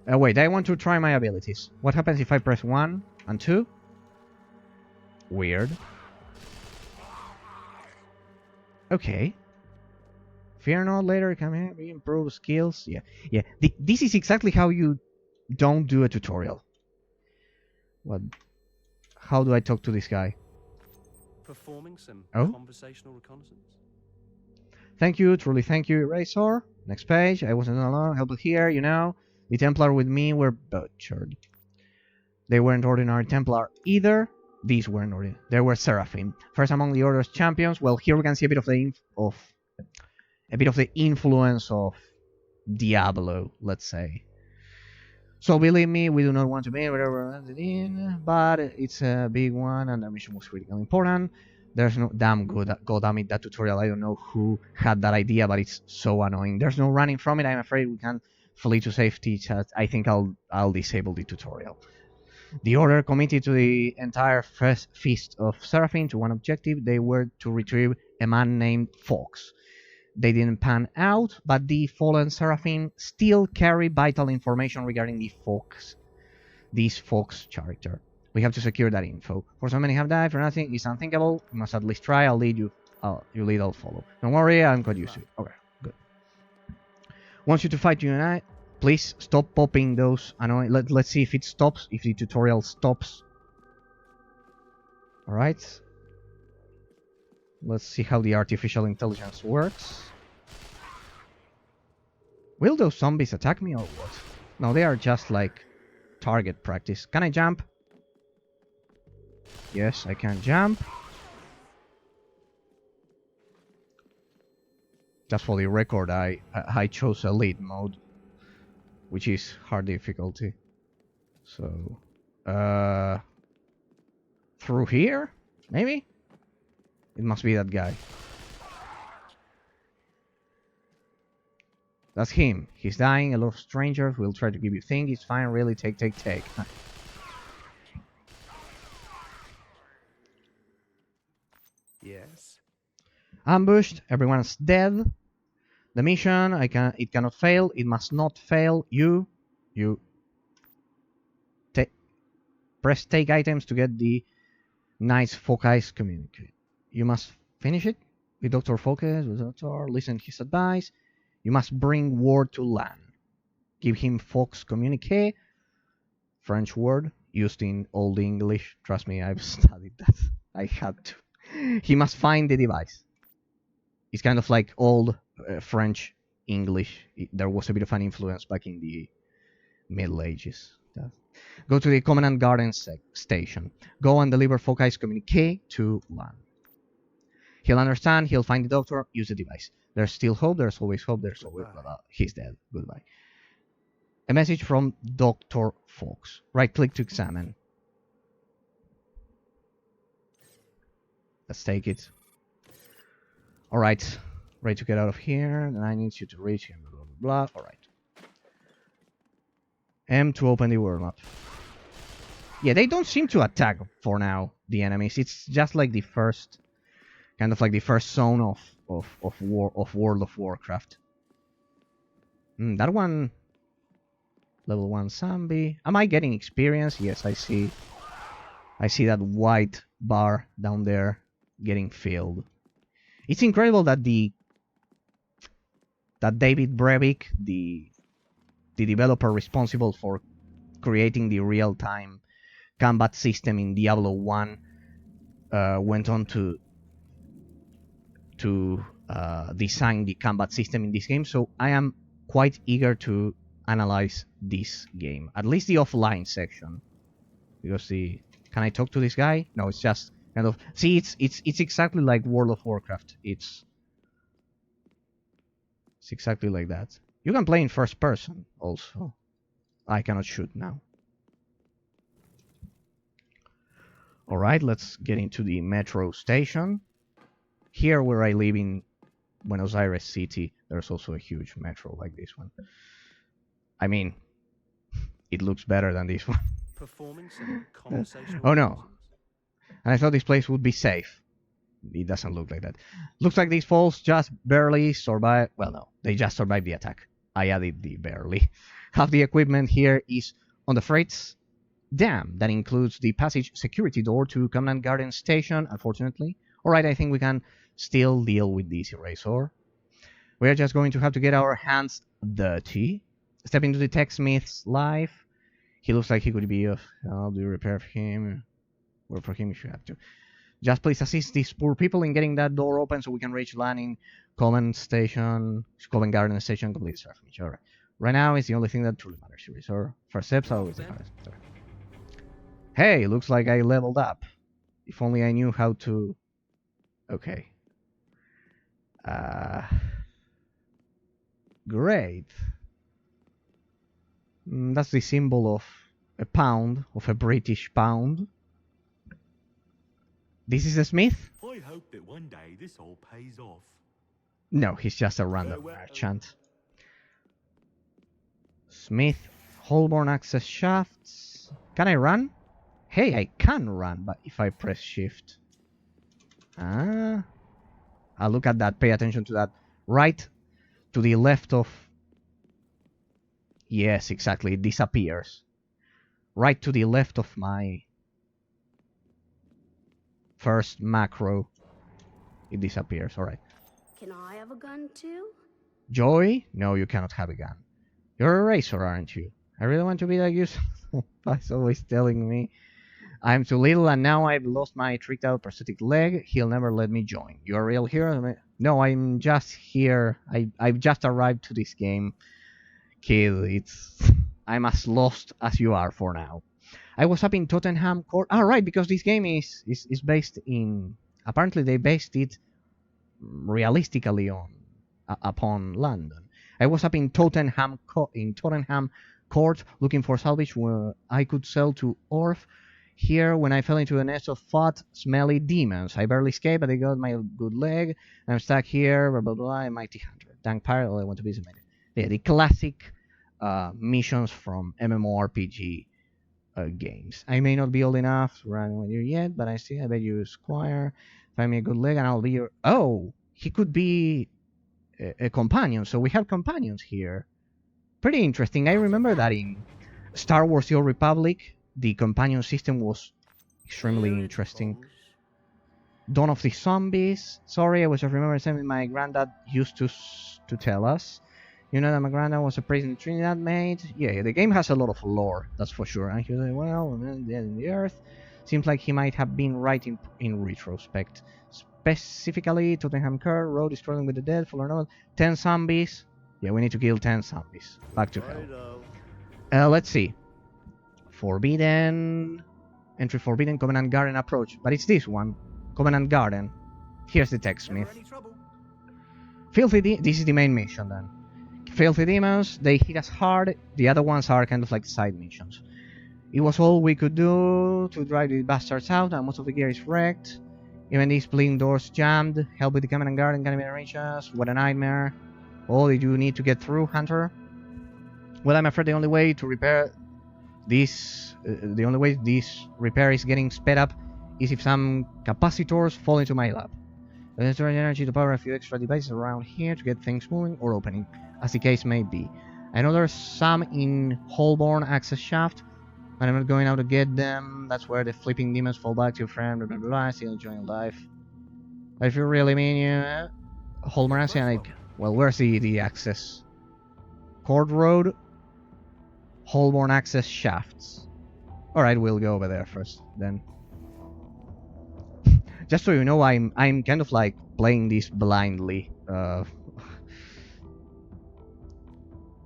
Wait, I want to try my abilities. What happens if I press 1 and 2? Weird. Okay. Fear not, later come here, improve skills. Yeah. This is exactly how you don't do a tutorial. What? How do I talk to this guy? Performing some conversational reconnaissance. Thank you, truly thank you, Eraser. Next page. I wasn't alone. Help here, you know. The Templar with me were butchered. They weren't ordinary Templar either. These weren't ordinary. They were Seraphim. First among the Order's champions. Well, here we can see a bit of the influence of Diablo, let's say. So believe me, we do not want to be whatever, but it's a big one, and the mission was critically important. There's no damn good. God damn it, that tutorial. I don't know who had that idea, but it's so annoying. There's no running from it. I'm afraid we can flee to safety. I think I'll disable the tutorial. The Order committed to the entire feast of Seraphim to one objective. They were to retrieve a man named Fox. They didn't pan out, but the fallen Seraphim still carry vital information regarding this Fox character. We have to secure that info. For so many have died for nothing. It's unthinkable. You must at least try. I'll lead you. You lead, I'll follow. Don't worry, I'm quite used to it. Okay, good. Wants you to fight you and I. Please stop popping those annoying. Let's see if it stops. If the tutorial stops. All right. Let's see how the artificial intelligence works. Will those zombies attack me or what? No, they are just like target practice. Can I jump? Yes, I can jump. Just for the record, I chose Elite mode, which is hard difficulty. So, through here, maybe? It must be that guy. That's him. He's dying. A lot of strangers will try to give you things. It's fine, really. Take. Yes. Ambushed. Everyone's dead. The mission, it cannot fail. It must not fail. You press take items to get the nice focus communicate. You must finish it with Dr. Focus, with Dr. Listen to his advice. You must bring word to Lan. Give him Fox communique, French word used in Old English. Trust me, I've studied that. I had to. He must find the device. It's kind of like old French English. There was a bit of an influence back in the Middle Ages. Go to the Commandant Garden station. Go and deliver Fockey's communique to Lan. He'll understand, he'll find the doctor, use the device. There's still hope, there's always hope, there's always... he's dead. Goodbye. A message from Dr. Fox. Right-click to examine. Let's take it. Alright. Ready to get out of here. Then I need you to reach him. Blah, blah, blah. Alright. M to open the world map. Yeah, they don't seem to attack for now, the enemies. It's just like the first... kind of like the first zone of World of Warcraft. That one... level 1 zombie. Am I getting experience? Yes, I see. I see that white bar down there getting filled. It's incredible that David Brevik, the developer responsible for creating the real-time combat system in Diablo 1, went on to design the combat system in this game. So I am quite eager to analyze this game, at least the offline section, because can I talk to this guy? No, it's just kind of it's exactly like World of Warcraft. It's exactly like that. You can play in first person also. I cannot shoot now. All right, let's get into the metro station. Here, where I live in Buenos Aires city, there's also a huge metro like this one. I mean, it looks better than this one. Performing some conversational Oh no. And I thought this place would be safe. It doesn't look like that. Looks like these folks just barely survived. Well, no, they just survived the attack. I added the barely. Half the equipment here is on the freights. Damn, that includes the passage security door to Commandant Garden Station, unfortunately. Alright, I think we can still deal with this eraser. We are just going to have to get our hands dirty. Step into the techsmith's life. He looks like he could be of help. Do you repair for him? Work for him if you have to. Just please assist these poor people in getting that door open so we can reach landing. Command Garden Station, complete surfing. Alright. Right now is the only thing that truly matters. Resort. First steps are always the hardest. Hey, looks like I leveled up. If only I knew how to... Okay. Great. That's the symbol of a pound, of a British pound. This is a smith? I hope that one day this all pays off. No, he's just a random merchant. Smith, Holborn access shafts. Can I run? Hey, I can run, but if I press shift. Look at that. Pay attention to that. Right to the left of... Yes, exactly. It disappears. Right to the left of my first macro. It disappears. Alright. Can I have a gun too? Joy? No, you cannot have a gun. You're a racer, aren't you? I really want to be like you. He's always telling me I'm too little and now I've lost my tricked out prosthetic leg. He'll never let me join. You're a real hero? No, I'm just here. I've just arrived to this game. Kid, I'm as lost as you are for now. I was up in Tottenham Court. Right, because this game is based in... Apparently they based it realistically upon London. I was up in Tottenham Court looking for salvage where I could sell to Orf. Here, when I fell into a nest of fat, smelly demons. I barely escaped, but they got my good leg. I'm stuck here, blah, blah, blah, a mighty hunter. Dank pirate, all I want to be is a mighty. Yeah, the classic missions from MMORPG games. I may not be old enough to run with you yet, but I bet you, Squire. Find me a good leg and I'll be your... Oh, he could be a companion, so we have companions here. Pretty interesting. I remember that in Star Wars The Old Republic, the companion system was extremely interesting. Dawn of the Zombies. Sorry, I was just remembering something my granddad used to tell us. You know that my granddad was a priest in Trinidad, mate? Yeah, the game has a lot of lore, that's for sure. And he was like, well, and then dead in the earth. Seems like he might have been right in retrospect. Specifically, Tottenham Kerr, Road is struggling with the dead, full or not. 10 zombies. Yeah, we need to kill 10 zombies. Back to hell. Let's see. Forbidden. Entry forbidden, Covenant Garden approach. But it's this one. Covenant Garden. Here's the text, Smith. This is the main mission then. Filthy demons, they hit us hard. The other ones are kind of like side missions. It was all we could do to drive the bastards out, and most of the gear is wrecked. Even these bleeding doors jammed. Help with the Covenant Garden can't even reach us. What a nightmare. Oh, did you need to get through, Hunter? Well, I'm afraid the only way to repair this... the only way this repair is getting sped up is if some capacitors fall into my lab. There's storage energy to power a few extra devices around here to get things moving or opening, as the case may be. I know there's some in Holborn access shaft, but I'm not going out to get them. That's where the flipping demons fall back to your friend, blah blah blah, still enjoying life. If you really mean you... Holborn access, like... Well, where's the access? Court Road? Holborn access shafts. Alright, we'll go over there first, then. Just so you know, I'm kind of like playing this blindly.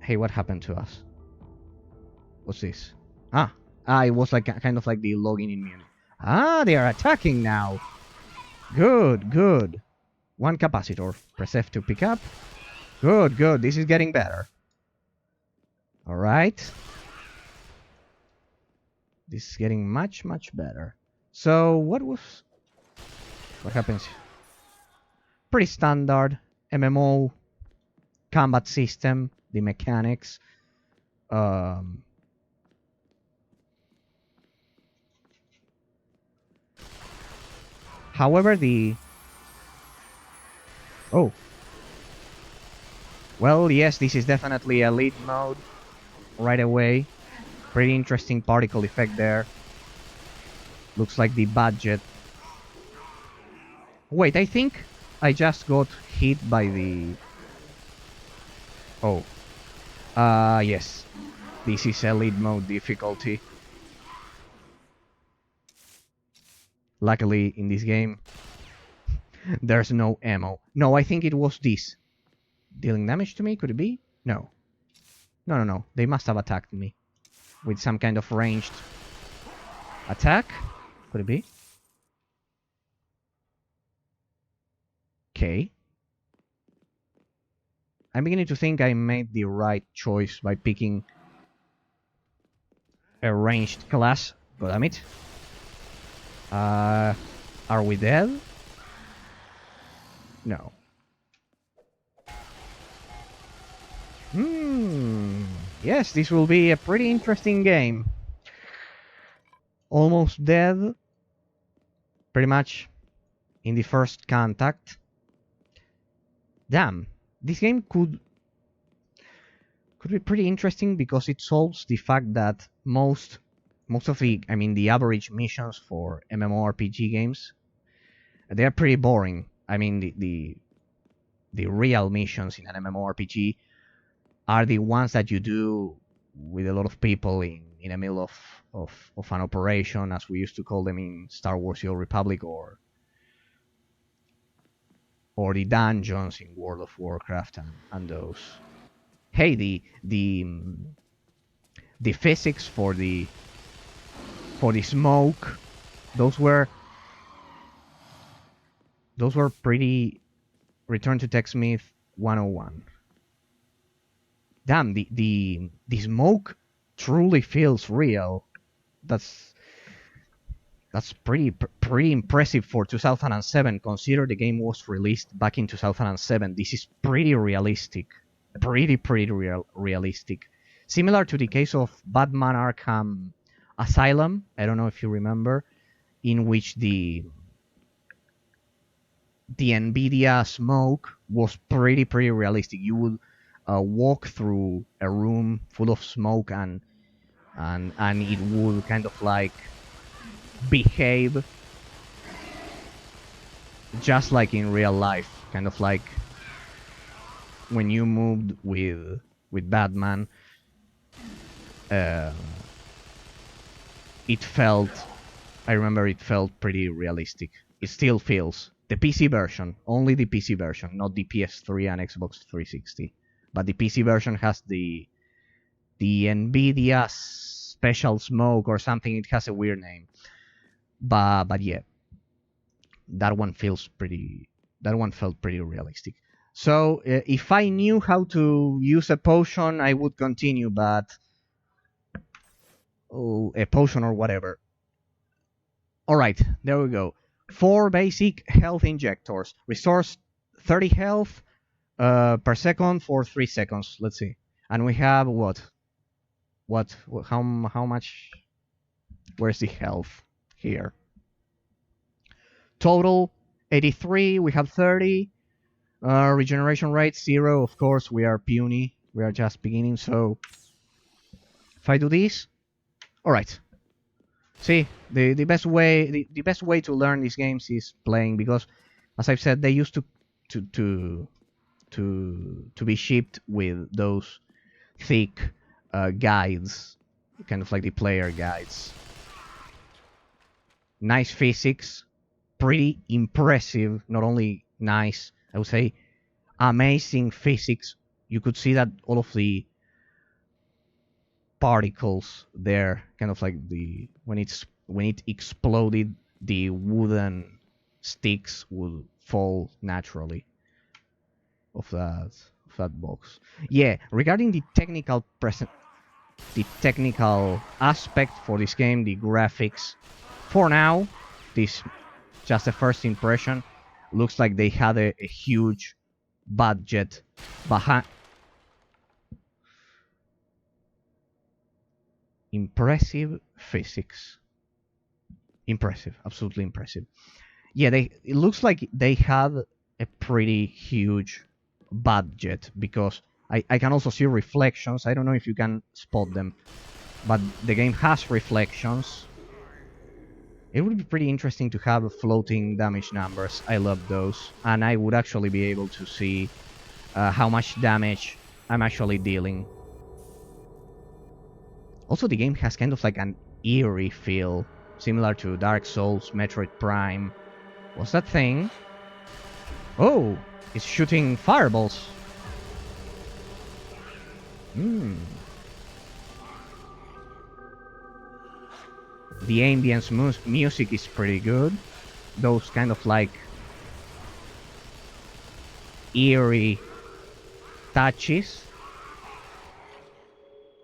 Hey, what happened to us? What's this? It was like kind of like the login in menu. They are attacking now. Good. One capacitor. Press F to pick up. Good. This is getting better. Alright. This is getting much better. So, what happens? Pretty standard MMO combat system, the mechanics. However, well, yes, this is definitely a lead mode right away. Pretty interesting particle effect there. Looks like the budget. Wait, I think I just got hit by the... yes. This is a lead mode difficulty. Luckily, in this game, there's no ammo. No, I think it was this. Dealing damage to me, could it be? No. No. They must have attacked me. With some kind of ranged attack. Could it be? Okay. I'm beginning to think I made the right choice by picking a ranged class. God damn it. Are we dead? No. Yes, this will be a pretty interesting game. Almost dead. Pretty much in the first contact. Damn, this game could be pretty interesting because it solves the fact that most of the average missions for MMORPG games, they are pretty boring. I mean, the real missions in an MMORPG are the ones that you do with a lot of people in the middle of an operation, as we used to call them in Star Wars: The Old Republic, or the dungeons in World of Warcraft and those. Hey, the physics for the smoke, those were pretty Return to TechSmith 101. Damn, the smoke truly feels real. That's pretty impressive for 2007. Consider the game was released back in 2007. This is pretty realistic. Pretty realistic. Similar to the case of Batman Arkham Asylum. I don't know if you remember, in which the Nvidia smoke was pretty realistic. You would walk through a room full of smoke and it would kind of like behave just like in real life, kind of like when you moved with Batman, it felt, I remember it felt pretty realistic. It still feels. The PC version, only the PC version, not the PS3 and Xbox 360. But the PC version has the Nvidia special smoke or something. It has a weird name. But yeah, that one feels pretty. That one felt pretty realistic. So if I knew how to use a potion, I would continue. But a potion or whatever. All right, there we go. 4 basic health injectors. Restores 30 health per second for 3 seconds. Let's see. And we have what? How much? Where's the health? Here. Total 83. We have 30. Regeneration rate 0. Of course, we are puny. We are just beginning. So if I do this, all right. See, the best way to learn these games is playing, because, as I've said, they used to be shipped with those thick guides, kind of like the player guides. Nice physics, pretty impressive. Not only nice, I would say amazing physics. You could see that all of the particles there, kind of like when it exploded, the wooden sticks would fall naturally of that box. Yeah, regarding the technical aspect for this game, the graphics, for now, this just a first impression, looks like they had a huge budget behind. Impressive physics. Impressive, absolutely impressive. Yeah, it looks like they had a pretty huge budget, because I can also see reflections. I don't know if you can spot them, but the game has reflections. It would be pretty interesting to have floating damage numbers. I love those, and I would actually be able to see how much damage I'm actually dealing. Also, the game has kind of like an eerie feel, similar to Dark Souls, Metroid Prime. What's that thing? Oh, it's shooting fireballs. The ambience music is pretty good. Those kind of like eerie touches.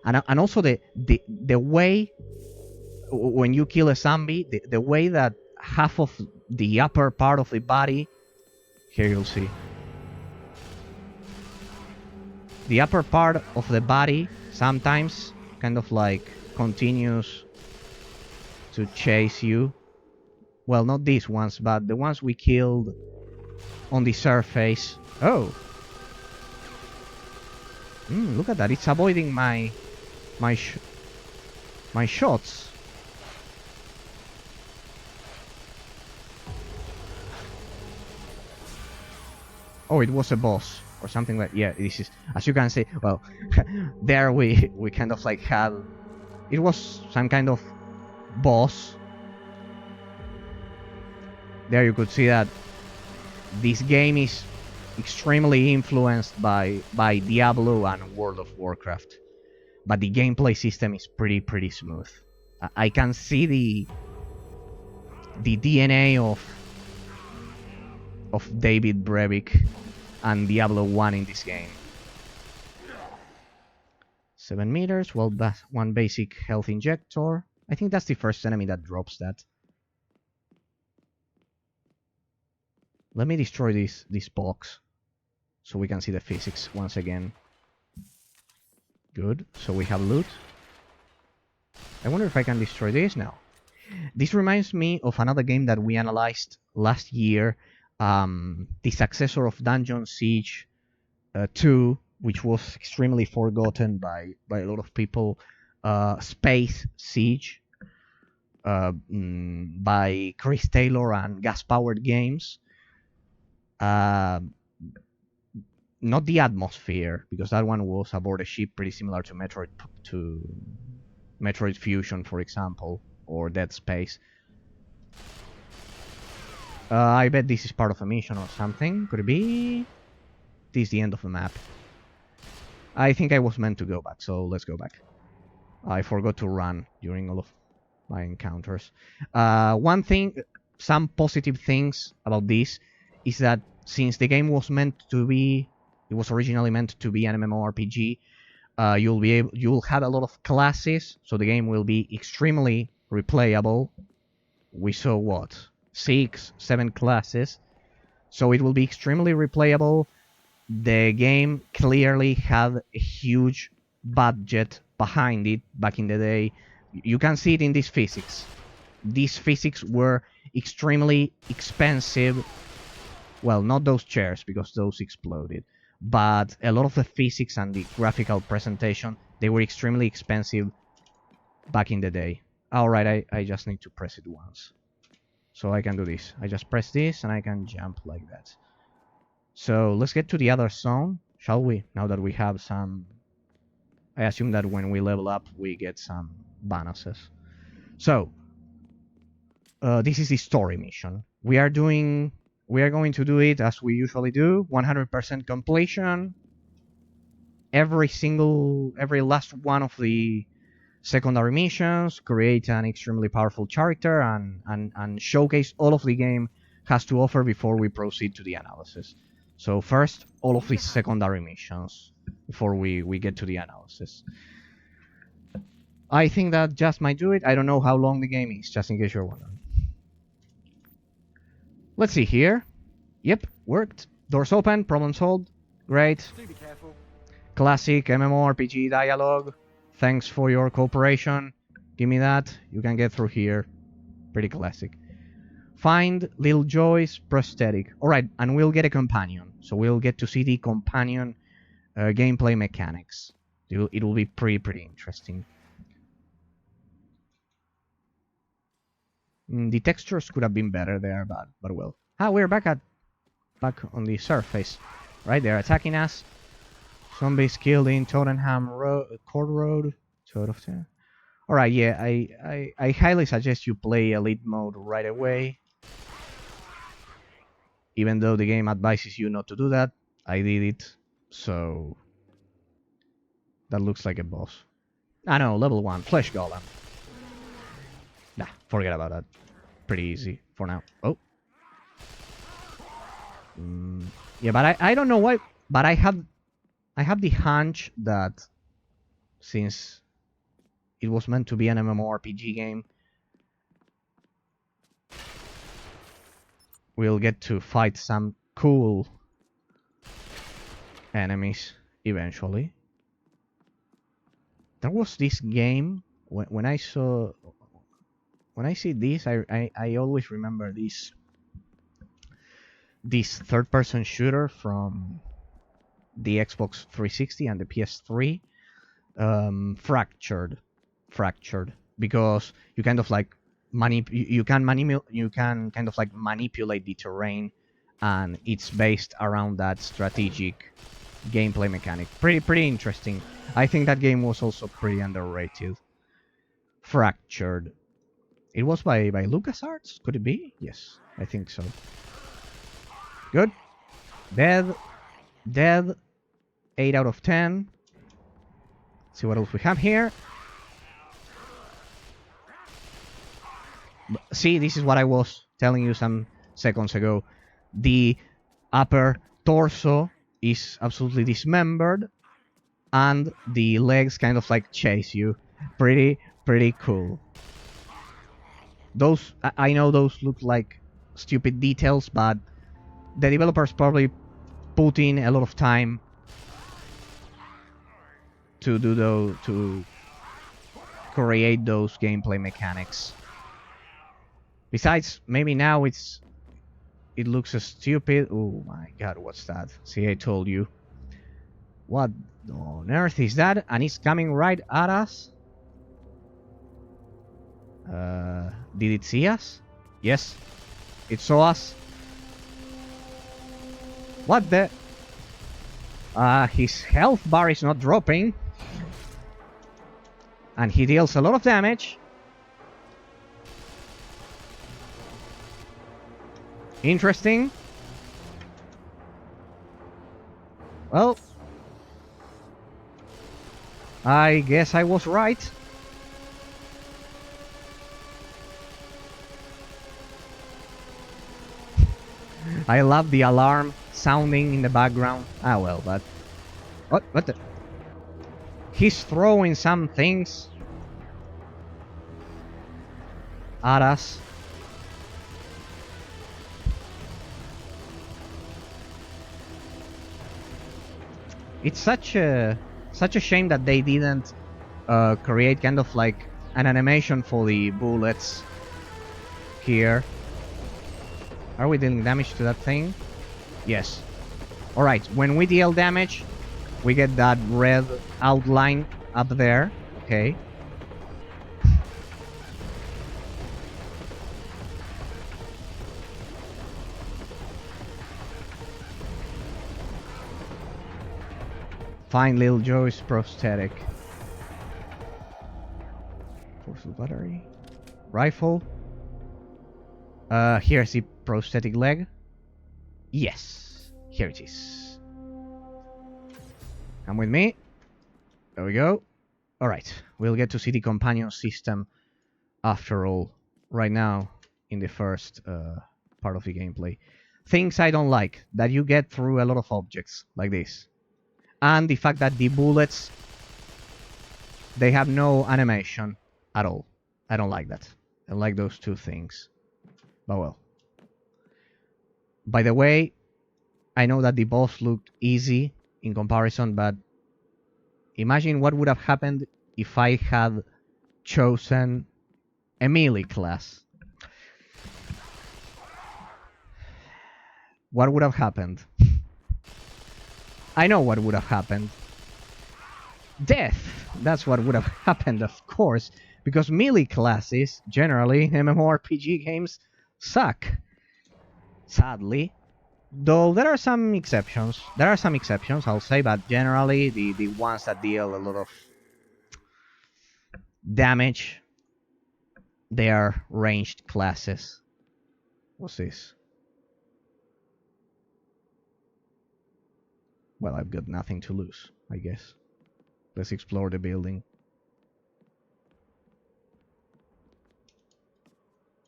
And also the way when you kill a zombie, the way that half of the upper part of the body, here you'll see, the upper part of the body sometimes kind of like continues to chase you. Well, not these ones, but the ones we killed on the surface. Oh, look at that! It's avoiding my shots. Oh, it was a boss or something like. Yeah, this is, as you can see. Well, there we kind of like had. It was some kind of boss. There you could see that this game is extremely influenced by Diablo and World of Warcraft, but the gameplay system is pretty smooth. I can see the DNA of David Brevik and Diablo 1 in this game. 7 meters. Well, that's one basic health injector. I think that's the first enemy that drops that. Let me destroy this box so we can see the physics once again. Good. So we have loot. I wonder if I can destroy this now. This reminds me of another game that we analyzed last year, the successor of Dungeon Siege 2, which was extremely forgotten by a lot of people. Space Siege by Chris Taylor and Gas Powered Games. not the atmosphere, because that one was aboard a ship pretty similar to Metroid Fusion, for example, or Dead Space. I bet this is part of a mission or something. Could it be? This is the end of the map. I think I was meant to go back, so let's go back. I forgot to run during all of my encounters. One thing, some positive things about this is that since the game was it was originally meant to be an MMORPG, you'll have a lot of classes, so the game will be extremely replayable. We saw what? 6, 7 classes, so it will be extremely replayable. The game clearly had a huge budget behind it back in the day. You can see it in these physics. These physics were extremely expensive. Well, not those chairs, because those exploded. But a lot of the physics and the graphical presentation, they were extremely expensive back in the day. Alright, I just need to press it once. So I can do this. I just press this and I can jump like that. So let's get to the other zone, shall we? Now that we have some... I assume that when we level up, we get some bonuses. So, this is the story mission. We are going to do it as we usually do, 100% completion. Every last one of the secondary missions, create an extremely powerful character, and showcase all of the game has to offer before we proceed to the analysis. So first, all of these secondary missions before we get to the analysis. I think that just might do it. I don't know how long the game is, just in case you're wondering. Let's see here. Yep, worked. Doors open, problem solved. Great. Do be careful. Classic MMORPG dialogue. Thanks for your cooperation. Give me that. You can get through here. Pretty classic. Find Little Joy's prosthetic. Alright, and we'll get a companion. So we'll get to see the companion gameplay mechanics. It will be pretty interesting. The textures could have been better there, but well. We're back on the surface. Right, they're attacking us. Zombies killed in Tottenham Court Road. Alright, yeah, I highly suggest you play Elite Mode right away. Even though the game advises you not to do that, I did it, so... That looks like a boss. No, level 1, Flesh Golem. Nah, forget about that. Pretty easy for now. Oh. Yeah, but I don't know why, but I have the hunch that since it was meant to be an MMORPG game, we'll get to fight some cool enemies eventually. There was this game when I see this, I always remember this third-person shooter from the Xbox 360 and the PS3, Fractured, because you kind of like you can kind of like manipulate the terrain, and it's based around that strategic gameplay mechanic. Pretty interesting. I think that game was also pretty underrated. Fractured. It was by LucasArts? Could it be? Yes, I think so. Good. Dead. 8 out of 10. Let's see what else we have here. See, this is what I was telling you some seconds ago. The upper torso is absolutely dismembered, and the legs kind of like chase you. Pretty cool. Those, I know those look like stupid details, but the developers probably put in a lot of time to create those gameplay mechanics. Besides, maybe now it looks stupid. Oh my god, what's that? See, I told you. What on earth is that? And it's coming right at us. Did it see us? Yes, it saw us. What the? His health bar is not dropping. And he deals a lot of damage. Interesting. Well, I guess I was right. I love the alarm sounding in the background. Ah well, but... What the... He's throwing some things at us. It's such a shame that they didn't create kind of like an animation for the bullets here. Are we dealing damage to that thing? Yes. Alright, when we deal damage, we get that red outline up there. Okay. Find Little Joe's prosthetic. Forceful battery. Rifle. Here's the prosthetic leg. Yes. Here it is. Come with me. There we go. Alright. We'll get to see the companion system after all. Right now, in the first part of the gameplay. Things I don't like. That you get through a lot of objects. Like this. And the fact that the bullets, they have no animation at all. I don't like that. I like those two things. But well. By the way, I know that the boss looked easy in comparison, but imagine what would have happened if I had chosen a melee class. What would have happened? I know what would have happened. Death! That's what would have happened, of course, because melee classes, generally, MMORPG games, suck. Sadly. Though there are some exceptions. There are some exceptions, I'll say, but generally, the ones that deal a lot of damage, they are ranged classes. What's this? Well, I've got nothing to lose, I guess. Let's explore the building.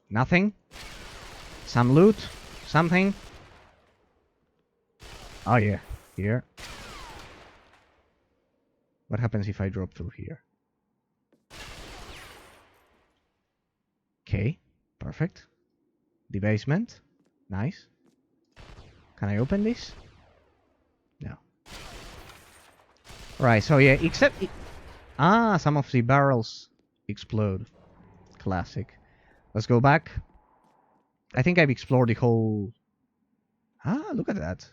Nothing? Some loot? Something? Oh yeah, here. What happens if I drop through here? Okay, perfect. The basement. Nice. Can I open this? No. Right, so yeah, except... some of the barrels explode. Classic. Let's go back. I think I've explored the whole... look at that.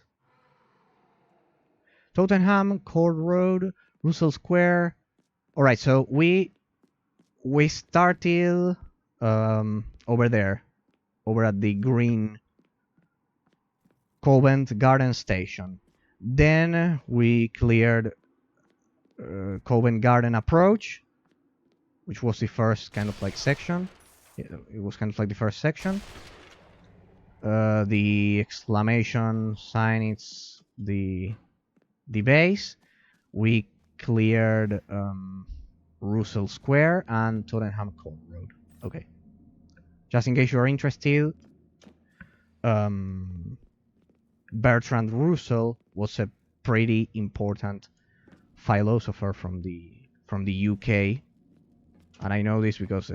Tottenham, Court Road, Russell Square. Alright, so we started over there. Over at the Green Covent Garden Station. Then we cleared Covent Garden Approach, which was the first kind of like section. It was kind of like the first section. The exclamation sign, it's the base. We cleared Russell Square and Tottenham Court Road. Okay. Just in case you're interested, Bertrand Russell was a pretty important philosopher from the UK, and I know this because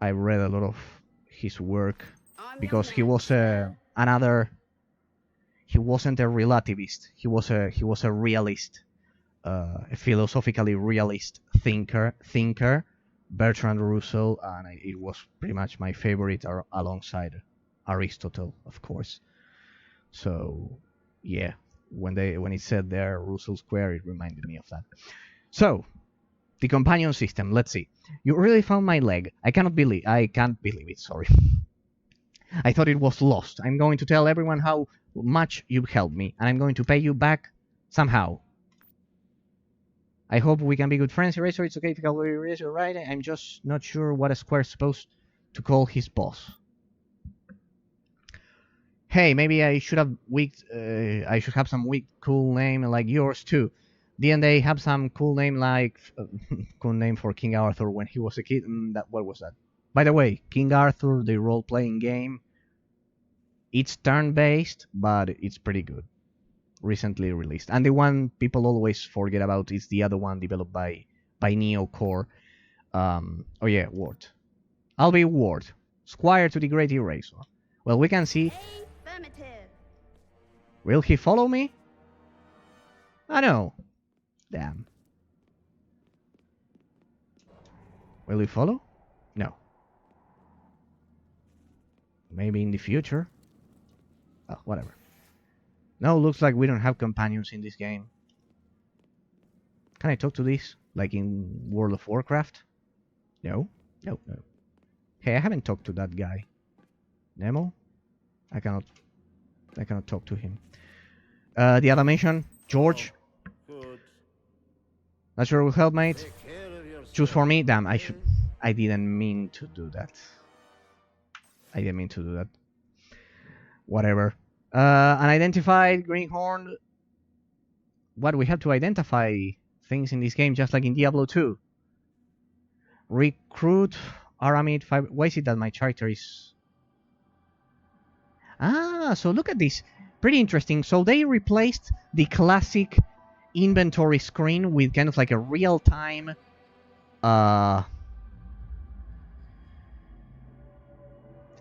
I read a lot of his work, because he was he wasn't a relativist, he was a realist, a philosophically realist thinker, Bertrand Russell, and it was pretty much my favorite alongside Aristotle, of course. So yeah, when it said there Russell Square, it reminded me of that. So the companion system, let's see. You really found my leg. I can't believe it, sorry. I thought it was lost. I'm going to tell everyone how much you've helped me, and I'm going to pay you back somehow. I hope we can be good friends, Eraser. It's okay if you call me Eraser, right? I'm just not sure what a square's supposed to call his boss. Hey, maybe I should have I should have some weak, cool name like yours too. Didn't they have some cool name like cool name for King Arthur when he was a kid? What was that? By the way, King Arthur, the role-playing game, it's turn-based, but it's pretty good. Recently released, and the one people always forget about is the other one developed by Neo Core. Oh yeah, Ward. I'll be Ward, Squire to the Great Eraser. Well, we can see. Affirmative. Will he follow me? I know. Damn. Will he follow? No. Maybe in the future. Oh, whatever. No, looks like we don't have companions in this game. Can I talk to this? Like in World of Warcraft? No? No, no. Hey, I haven't talked to that guy. Nemo? I cannot talk to him. The other mission, George. Good. Not sure it will help, mate. Take care of yourself. Choose for me. Damn, I didn't mean to do that. I didn't mean to do that. Whatever. Unidentified greenhorn. What, we have to identify things in this game just like in Diablo 2. Recruit Aramid 5. Why is it that my character is... Ah, so look at this. Pretty interesting. So they replaced the classic inventory screen with kind of like a real-time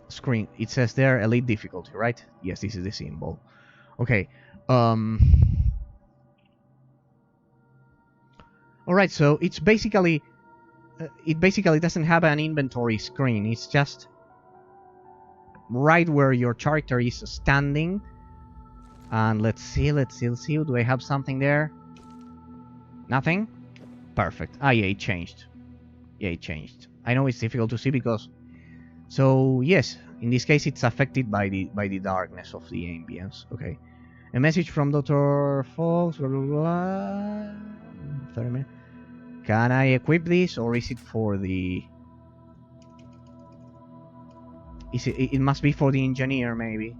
screen. It says there elite difficulty, right? Yes, this is the symbol. Okay. Alright, so it's basically it basically doesn't have an inventory screen. It's just right where your character is standing. And let's see. Do I have something there? Nothing? Perfect. Ah, yeah, it changed. Yeah, it changed. I know it's difficult to see because... So, yes, in this case it's affected by the darkness of the ambience. Okay. A message from Dr. Fox, blah, blah, blah. 30 minutes. Can I equip this, or is it for the... It must be for the engineer, maybe.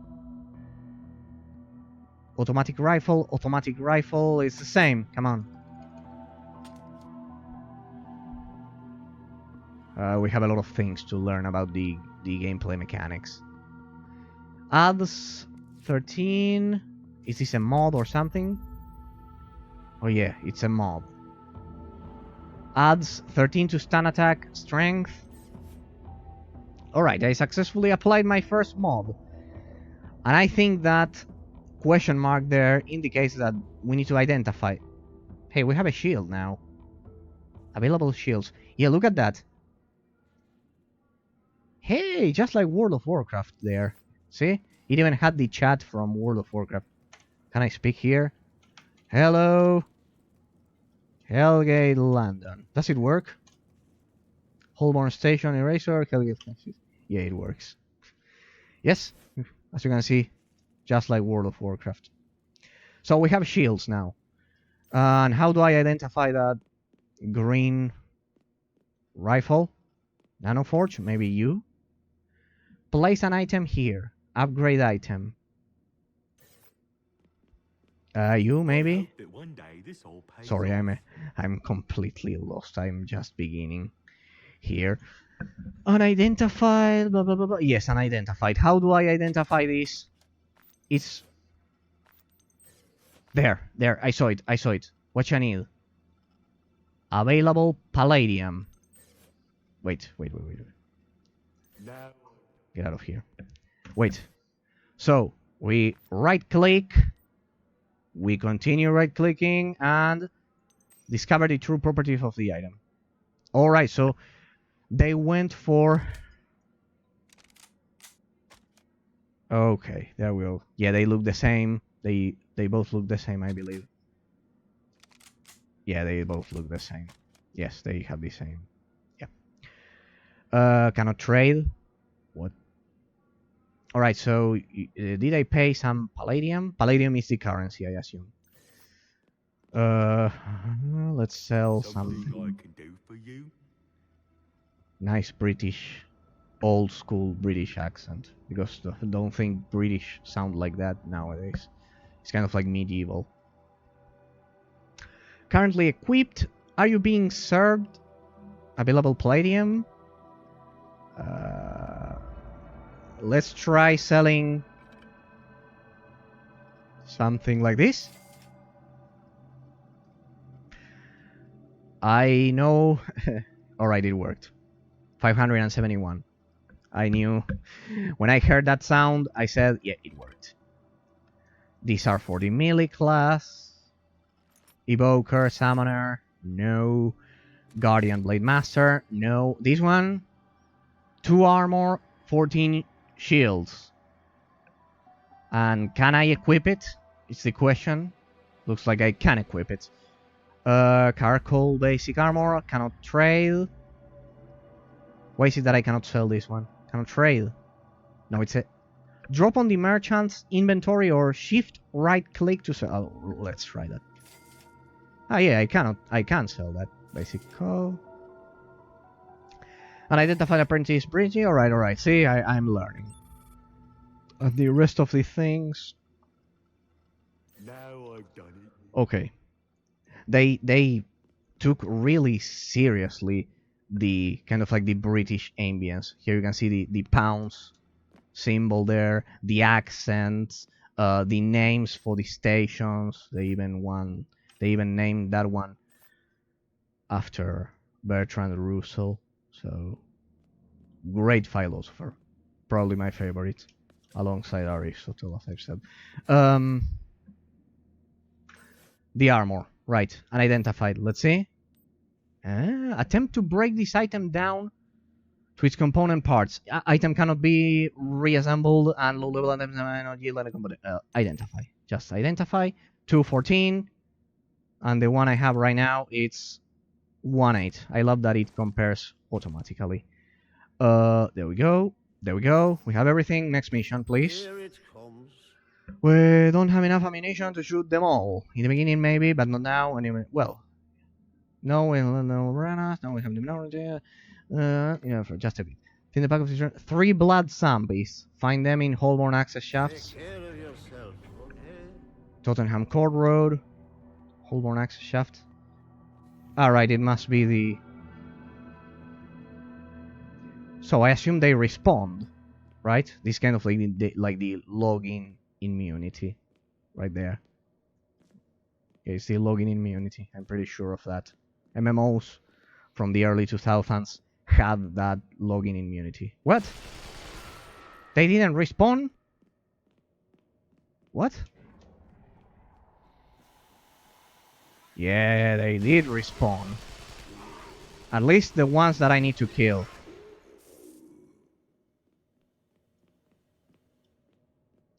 Automatic rifle is the same. Come on. We have a lot of things to learn about the gameplay mechanics. Adds 13. Is this a mod or something? Oh yeah, it's a mod. Adds 13 to stun attack, strength. Alright, I successfully applied my first mod. And I think that question mark there indicates that we need to identify. Hey, we have a shield now. Available shields. Yeah, look at that. Hey, just like World of Warcraft there. See? It even had the chat from World of Warcraft. Can I speak here? Hello? Hellgate London. Does it work? Holborn Station, Eraser, Hellgate. Yeah, it works. Yes, as you can see, just like World of Warcraft. So we have shields now. And how do I identify that green rifle? Nanoforge, maybe you? Place an item here. Upgrade item. You maybe? That one day this all pays Sorry, off. I'm completely lost. I'm just beginning here. Unidentified, blah blah blah blah. Yes, unidentified. How do I identify this? It's there. I saw it. What you need? Available palladium. Wait. Now. Get out of here. Wait. So we right click. We continue right clicking and discover the true properties of the item. Alright, so they went for... Okay, there we go. Yeah, they look the same. They both look the same, I believe. Yeah, they both look the same. Yes, they have the same. Yeah. Cannot trade. What? Alright, so did I pay some palladium? Palladium is the currency, I assume. Let's sell Something I something. can do for you? Nice British, old school British accent. Because I don't think British sound like that nowadays. It's kind of like medieval. Currently equipped. Are you being served? Available palladium. Let's try selling something like this. I know. Alright, it worked. 571. I knew. When I heard that sound, I said, yeah, it worked. These are for the melee class. Evoker, Summoner, no. Guardian Blade Master, no. This one, 2 armor, 14 shields. And can I equip it? It's the question. Looks like I can equip it. Charcoal basic armor, cannot trade. Why is it that I cannot sell this one? Cannot trade. No, it's a drop on the merchant's inventory or shift right click to sell. Oh, let's try that. Ah, yeah, I can sell that. Basic code. Unidentified apprentice bridging. Alright. See, I'm learning. The rest of the things. Now I've done it. Okay. They took really seriously the kind of like the British ambience. Here you can see the pounds symbol there, the accents, the names for the stations. They even named that one after Bertrand Russell. So great philosopher, probably my favorite, alongside Aristotle, as I've said. The armor, right? Unidentified. Let's see. Attempt to break this item down to its component parts. Item cannot be reassembled, and low-level items not yield any component. Identify. Just identify. 214, and the one I have right now it's 18. I love that it compares automatically. There we go. There we go. We have everything. Next mission, please. Here it comes. We don't have enough ammunition to shoot them all. In the beginning, maybe, but not now. Anyway, well, no, we have no ranas. No, we have the minority. Yeah, for just a bit. In the back of the 3 blood zombies. Find them in Holborn access shafts. Take care of yourself, okay? Tottenham Court Road. Holborn access shaft. Alright, it must be the... So I assume they respond, right? This kind of like the login immunity, right there. Yeah, it's the login immunity. I'm pretty sure of that. MMOs from the early 2000s had that login immunity. What? They didn't respawn? What? Yeah, they did respawn. At least the ones that I need to kill.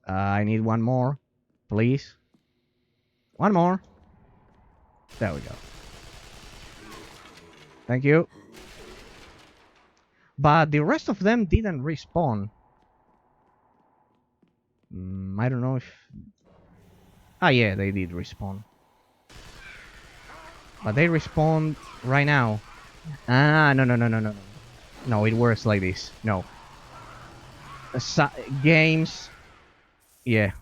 I need one more, please. One more. There we go. Thank you. But the rest of them didn't respawn. I don't know if... Ah, yeah, they did respawn. But they respawn right now. Ah, no. No, it works like this. No. Games... Yeah,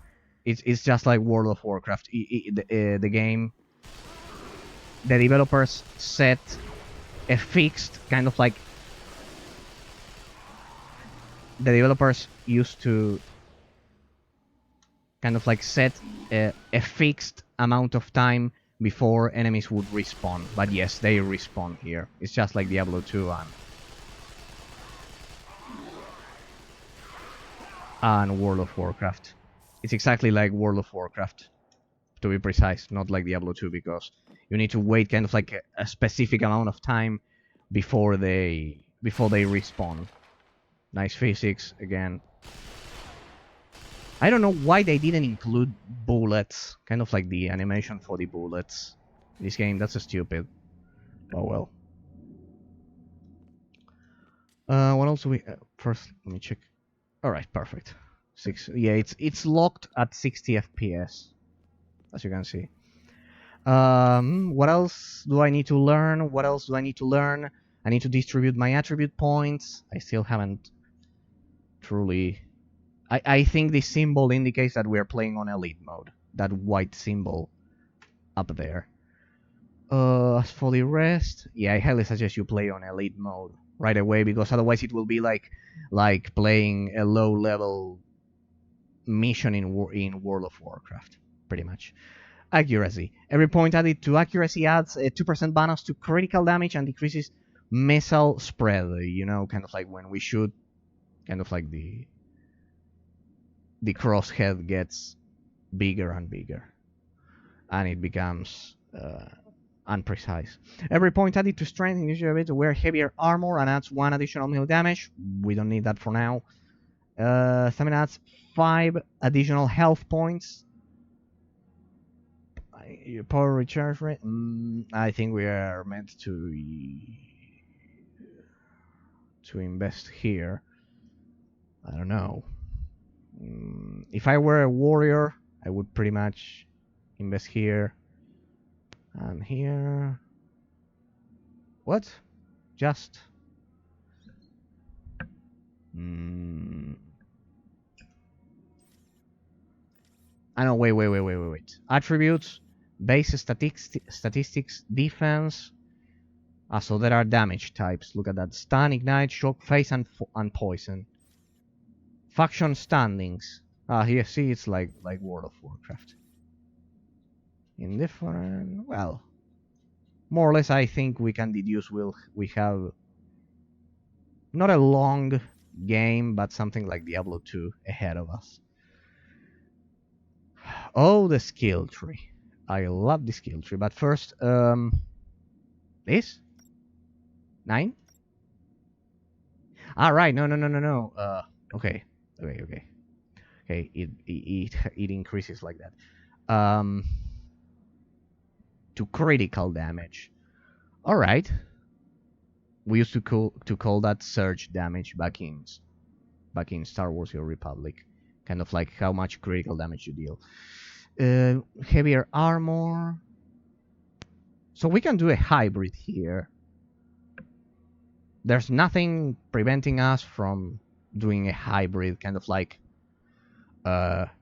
it's just like World of Warcraft. The game, the developers set a fixed kind of like. The developers used to kind of like set a fixed amount of time before enemies would respawn. But yes, they respawn here. It's just like Diablo 2 and World of Warcraft. It's exactly like World of Warcraft, to be precise, not like Diablo 2, because you need to wait kind of like a specific amount of time before they respawn. Nice physics again. I don't know why they didn't include bullets, kind of like the animation for the bullets. This game, that's stupid. Oh well. What else do we... first, let me check. Alright, perfect. Yeah, it's locked at 60 FPS, as you can see. What else do I need to learn? What else do I need to learn? I need to distribute my attribute points. I still haven't truly... I think this symbol indicates that we are playing on elite mode. That white symbol up there. As for the rest, yeah, I highly suggest you play on elite mode right away, because otherwise it will be like playing a low-level mission in World of Warcraft, pretty much. Accuracy. Every point added to accuracy adds a 2% bonus to critical damage and decreases missile spread. You know, kind of like when we shoot, kind of like the crosshead gets bigger and bigger, and it becomes unprecise. Every point added to strength in usually able to wear heavier armor and adds 1 additional melee damage. We don't need that for now. Stamina adds 5 additional health points. Power recharge rate. I think we are meant to invest here. I don't know. If I were a warrior, I would pretty much invest here and here. What? Just. I know. Wait. Attributes, base statistics, defense. So there are damage types. Look at that: stun, ignite, shock, phase, and poison. Faction standings. Here, see, it's like World of Warcraft. Indifferent. Well, more or less, I think we can deduce we have not a long game, but something like Diablo 2 ahead of us. Oh, the skill tree. I love the skill tree. But first, this 9. Right. No. Okay. It increases like that. To critical damage. All right. We used to call that surge damage back in Star Wars: The Old Republic, kind of like how much critical damage you deal. Heavier armor. So we can do a hybrid here. There's nothing preventing us from doing a hybrid, kind of like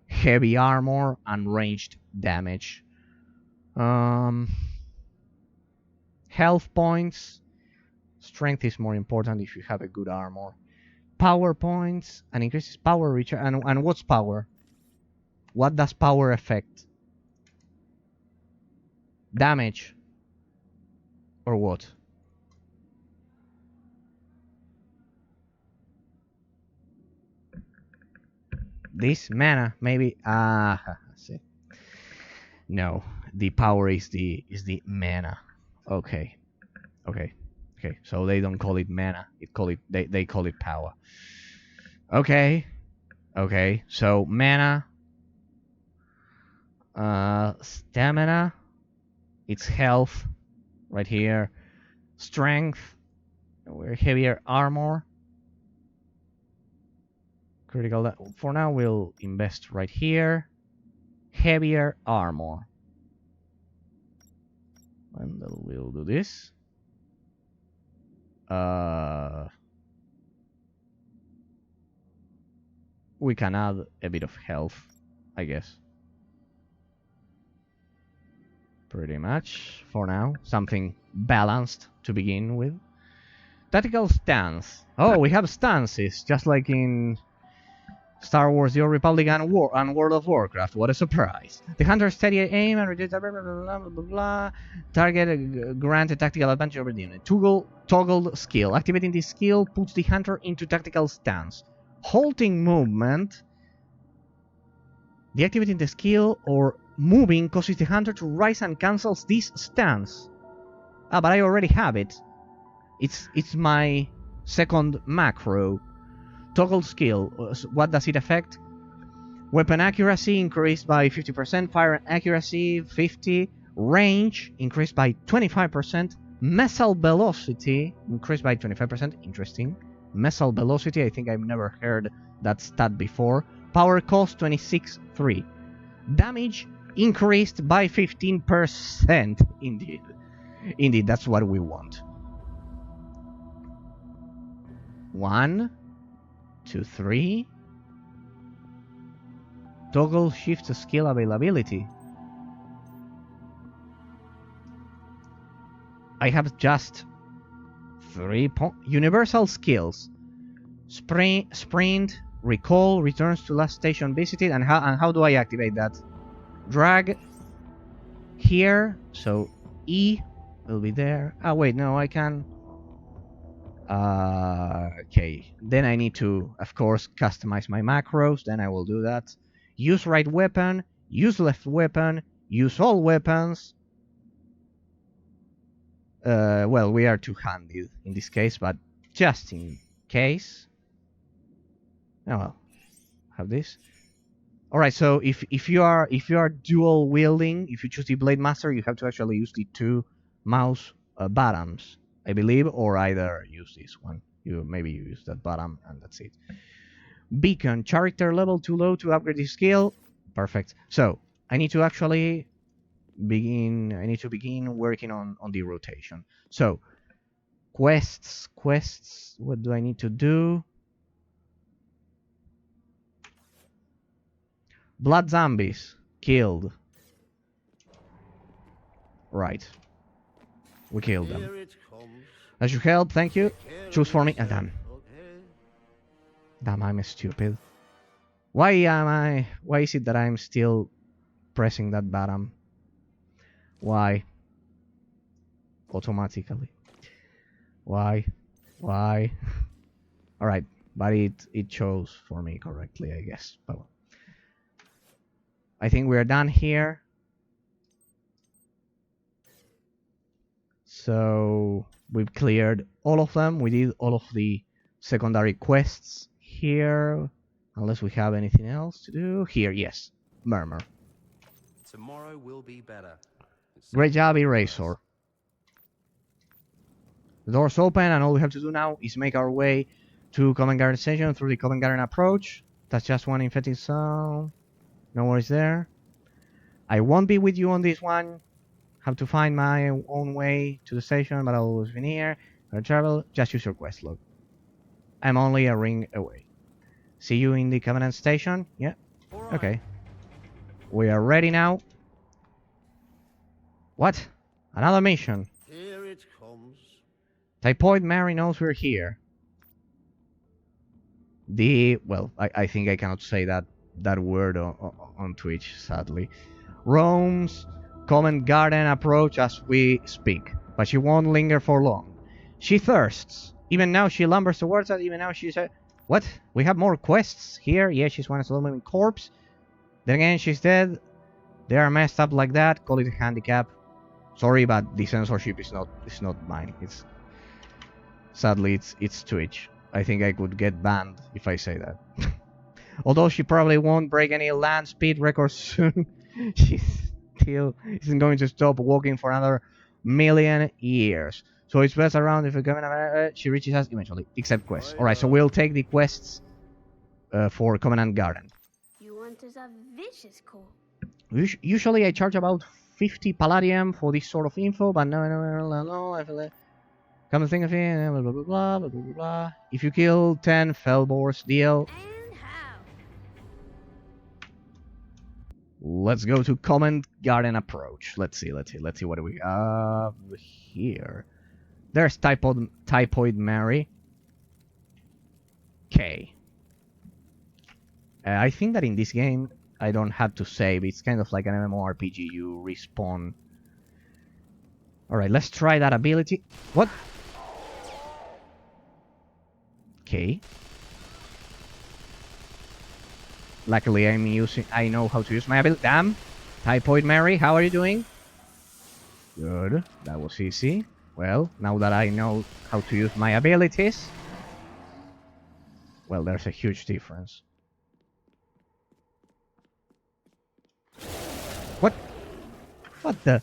heavy armor and ranged damage. Health points. Strength is more important if you have a good armor. Power points and increases power recharge. And what's power? What does power affect? Damage or what? This mana maybe. See. No, the power is the mana. Okay. So they don't call it mana. They call it power. Okay. So mana, stamina, it's health right here, strength, heavier armor, critical. For now, we'll invest right here, heavier armor, and we'll do this. We can add a bit of health, I guess. Pretty much, for now. Something balanced to begin with. Tactical stance. Oh, we have stances, just like in Star Wars: The Old Republic and World of Warcraft. What a surprise. The hunter steady aim and reduce blah. Target grant a tactical advantage over the unit. Toggled skill. Activating this skill puts the hunter into tactical stance. Halting movement. Deactivating the skill or moving causes the hunter to rise and cancels this stance. But I already have it. It's my second macro. Toggle skill. What does it affect? Weapon accuracy increased by 50%. Fire accuracy 50. Range increased by 25%. Missile velocity increased by 25%. Interesting. Missile velocity. I think I've never heard that stat before. Power cost 26.3. Damage increased by 15%. Indeed. Indeed, that's what we want. 1, 2, 3. Toggle shift skill availability. I have just 3 universal skills. Sprint, recall, returns to last station visited, and how do I activate that? Drag here, so E will be there. Ah, wait, no, I can. Okay, then I need to, of course, customize my macros. Then I will do that. Use right weapon, use left weapon, use all weapons. Well, we are two-handed in this case, but just in case. Oh well, have this. All right, so if you are dual wielding, if you choose the Blade Master, you have to actually use the 2 mouse buttons, I believe, or either use this one. Maybe you use that button and that's it. Beacon, character level too low to upgrade the skill. Perfect. So I need to actually begin. I need to begin working on the rotation. So quests. What do I need to do? Blood zombies killed. Right. We killed them. Here it comes. That should help. Thank you. Care Choose of for me. yourself, Damn. okay? Damn, I'm stupid. Why is it that I'm still pressing that button? Why? Automatically. Why? Alright, but it chose for me correctly, I guess. But well. I think we're done here. So we've cleared all of them. We did all of the secondary quests here. Unless we have anything else to do. Here, yes. Murmur. Tomorrow will be better. Great job, Eraser. The door's open and all we have to do now is make our way to Covent Garden Station through the Covent Garden approach. That's just one infected zone. No worries there. I won't be with you on this one. Have to find my own way to the station, but I'll always be near. Gonna travel, just use your quest log. I'm only a ring away. See you in the Covenant Station? Yeah. Right. Okay. We are ready now. What? Another mission. Here it comes. Typoid Mary knows we're here. Well, I think I cannot say that word on Twitch, sadly. Roams Covent Garden approach as we speak, but she won't linger for long. She thirsts. Even now she lumbers towards us. Even now she said, "What? We have more quests here." Yeah, she's one slow moving corpse. Then again, she's dead. They are messed up like that. Call it a handicap. Sorry, but the censorship is not mine. Sadly it's Twitch. I think I could get banned if I say that. Although she probably won't break any land speed records soon. She still isn't going to stop walking for another million years. So it's best around if she reaches us eventually. Except quests. Alright, so we'll take the quests for Covenant Garden. You want us a vicious call. Usually I charge about 50 palladium for this sort of info, but no, I feel like... Come to think of it, blah blah blah blah blah blah. If you kill 10 Fellboars, deal. And how? Let's go to Covent Garden approach. Let's see what do we have here. There's Typoid Mary. Okay. I think that in this game I don't have to save. It's kind of like an MMORPG. You respawn. Alright, let's try that ability. What? Okay. Luckily I know how to use my ability. Damn! Typoid Mary, how are you doing? Good. That was easy. Well, now that I know how to use my abilities... Well, there's a huge difference. What? What the?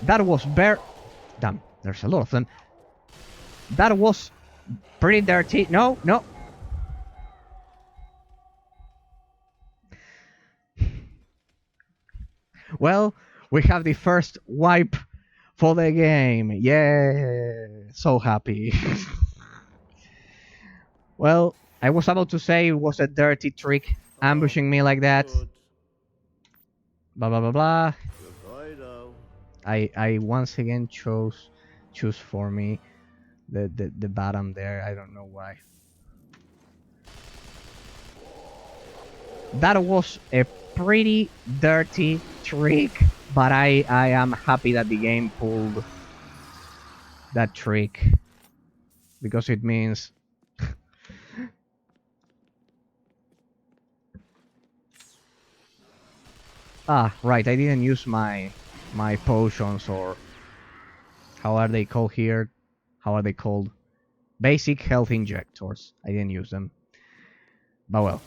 That was Damn, there's a lot of them. That was pretty dirty. No, no. Well, we have the first wipe for the game. Yeah, so happy. Well, I was about to say it was a dirty trick ambushing me like that. Good. Blah blah blah blah. Goodbye now. I once again choose for me the bottom there. I don't know why. That was a pretty dirty trick, but I am happy that the game pulled that trick because it means right, I didn't use my potions, or how are they called here? How are they called? Basic health injectors. I didn't use them. But well.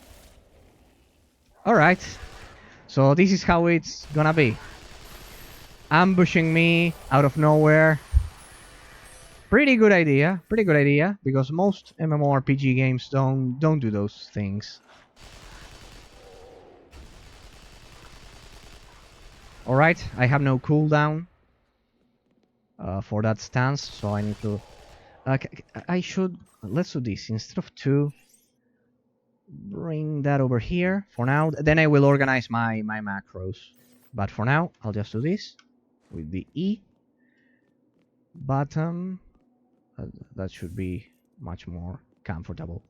Alright. So this is how it's gonna be. Ambushing me out of nowhere. Pretty good idea. Pretty good idea. Because most MMORPG games don't do those things. Alright, I have no cooldown for that stance, so I need to... I should... Let's do this. Instead of 2, bring that over here for now. Then I will organize my macros. But for now, I'll just do this with the E button. That should be much more comfortable.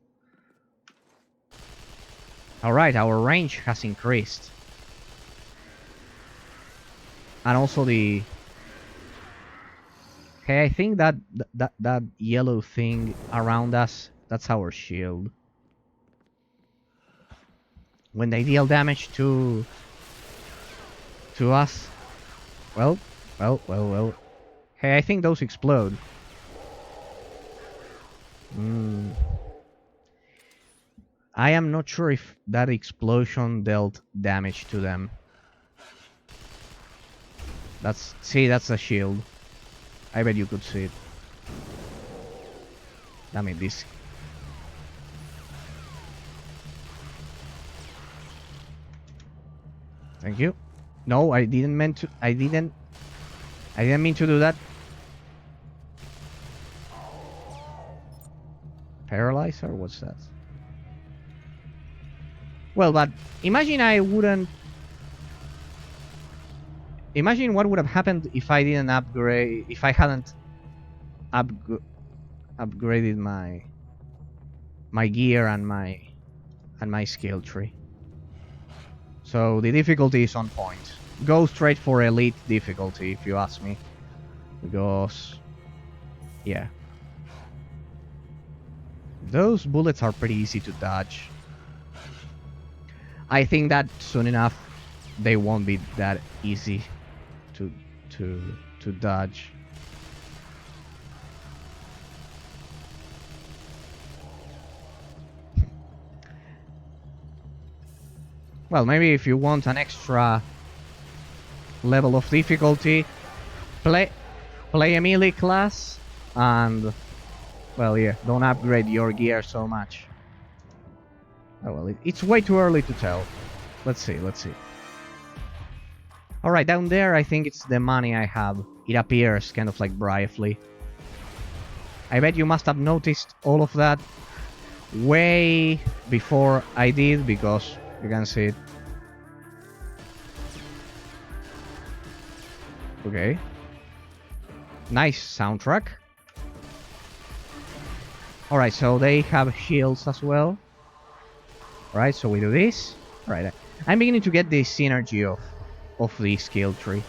Alright, our range has increased. And also the... Okay, I think that yellow thing around us, that's our shield. When they deal damage to us, well. Hey, I think those explode. I am not sure if that explosion dealt damage to them. That's a shield. I bet you could see it. Damn it, this. Thank you. No, I didn't mean to. I didn't mean to do that. Paralyzer? What's that? Well, but imagine I wouldn't. Imagine what would have happened if I didn't upgrade. If I hadn't upgraded my gear and my skill tree. So the difficulty is on point. Go straight for elite difficulty if you ask me. Because yeah. Those bullets are pretty easy to dodge. I think that soon enough they won't be that easy to dodge. Well, maybe if you want an extra level of difficulty, play a melee class and, well, yeah, don't upgrade your gear so much. Oh well, it's way too early to tell. Let's see. Alright, down there I think it's the money I have. It appears kind of like briefly. I bet you must have noticed all of that way before I did, because you can see it. Okay. Nice soundtrack. Alright, so they have shields as well. Alright, so we do this. Alright, I'm beginning to get the synergy of the skill tree.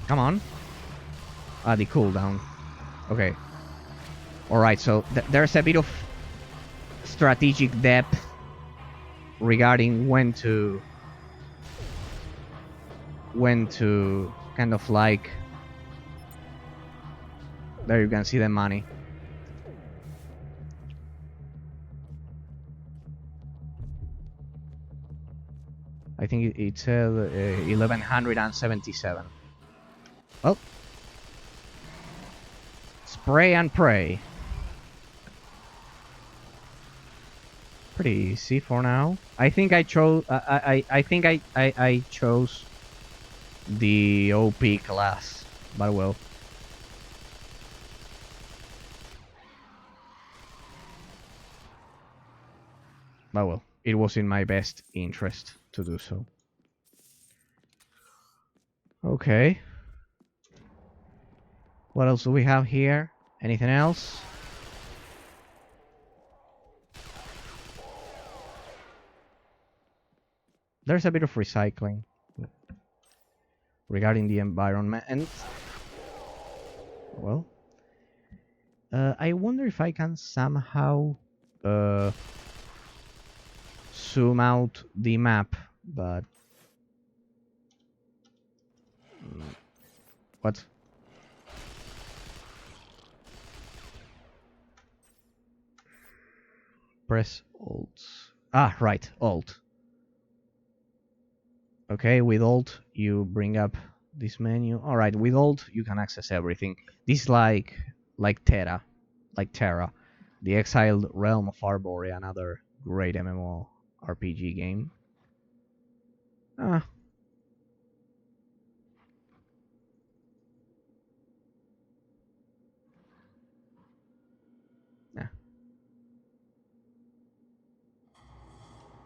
Come on. The cooldown. Okay. Alright, so there's a bit of strategic depth regarding when to kind of like... There you can see the money. I think it said 1177. Well, Spray and pray. Pretty easy for now. I think I chose. I think I chose the OP class, but well. But well, it was in my best interest to do so. Okay. What else do we have here? Anything else? There's a bit of recycling regarding the environment. Well, I wonder if I can somehow zoom out the map, but what? Press Alt. Ah, right, Alt. Okay, with Alt you bring up this menu. All right, with Alt you can access everything. This is like Terra, the Exiled Realm of Arborea, another great MMORPG game. Ah. Nah.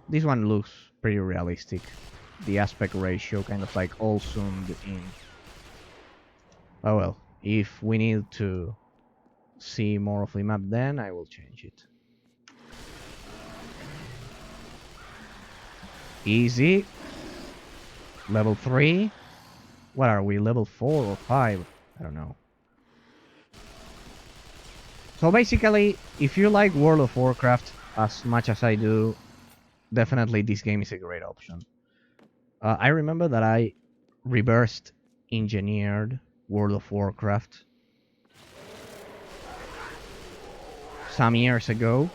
This one looks pretty realistic. The aspect ratio kind of like all zoomed in. Oh well, if we need to see more of the map, then I will change it. Easy. Level 3. What are we, level 4 or 5? I don't know. So basically, if you like World of Warcraft as much as I do, definitely this game is a great option. I remember that I reversed engineered World of Warcraft some years ago.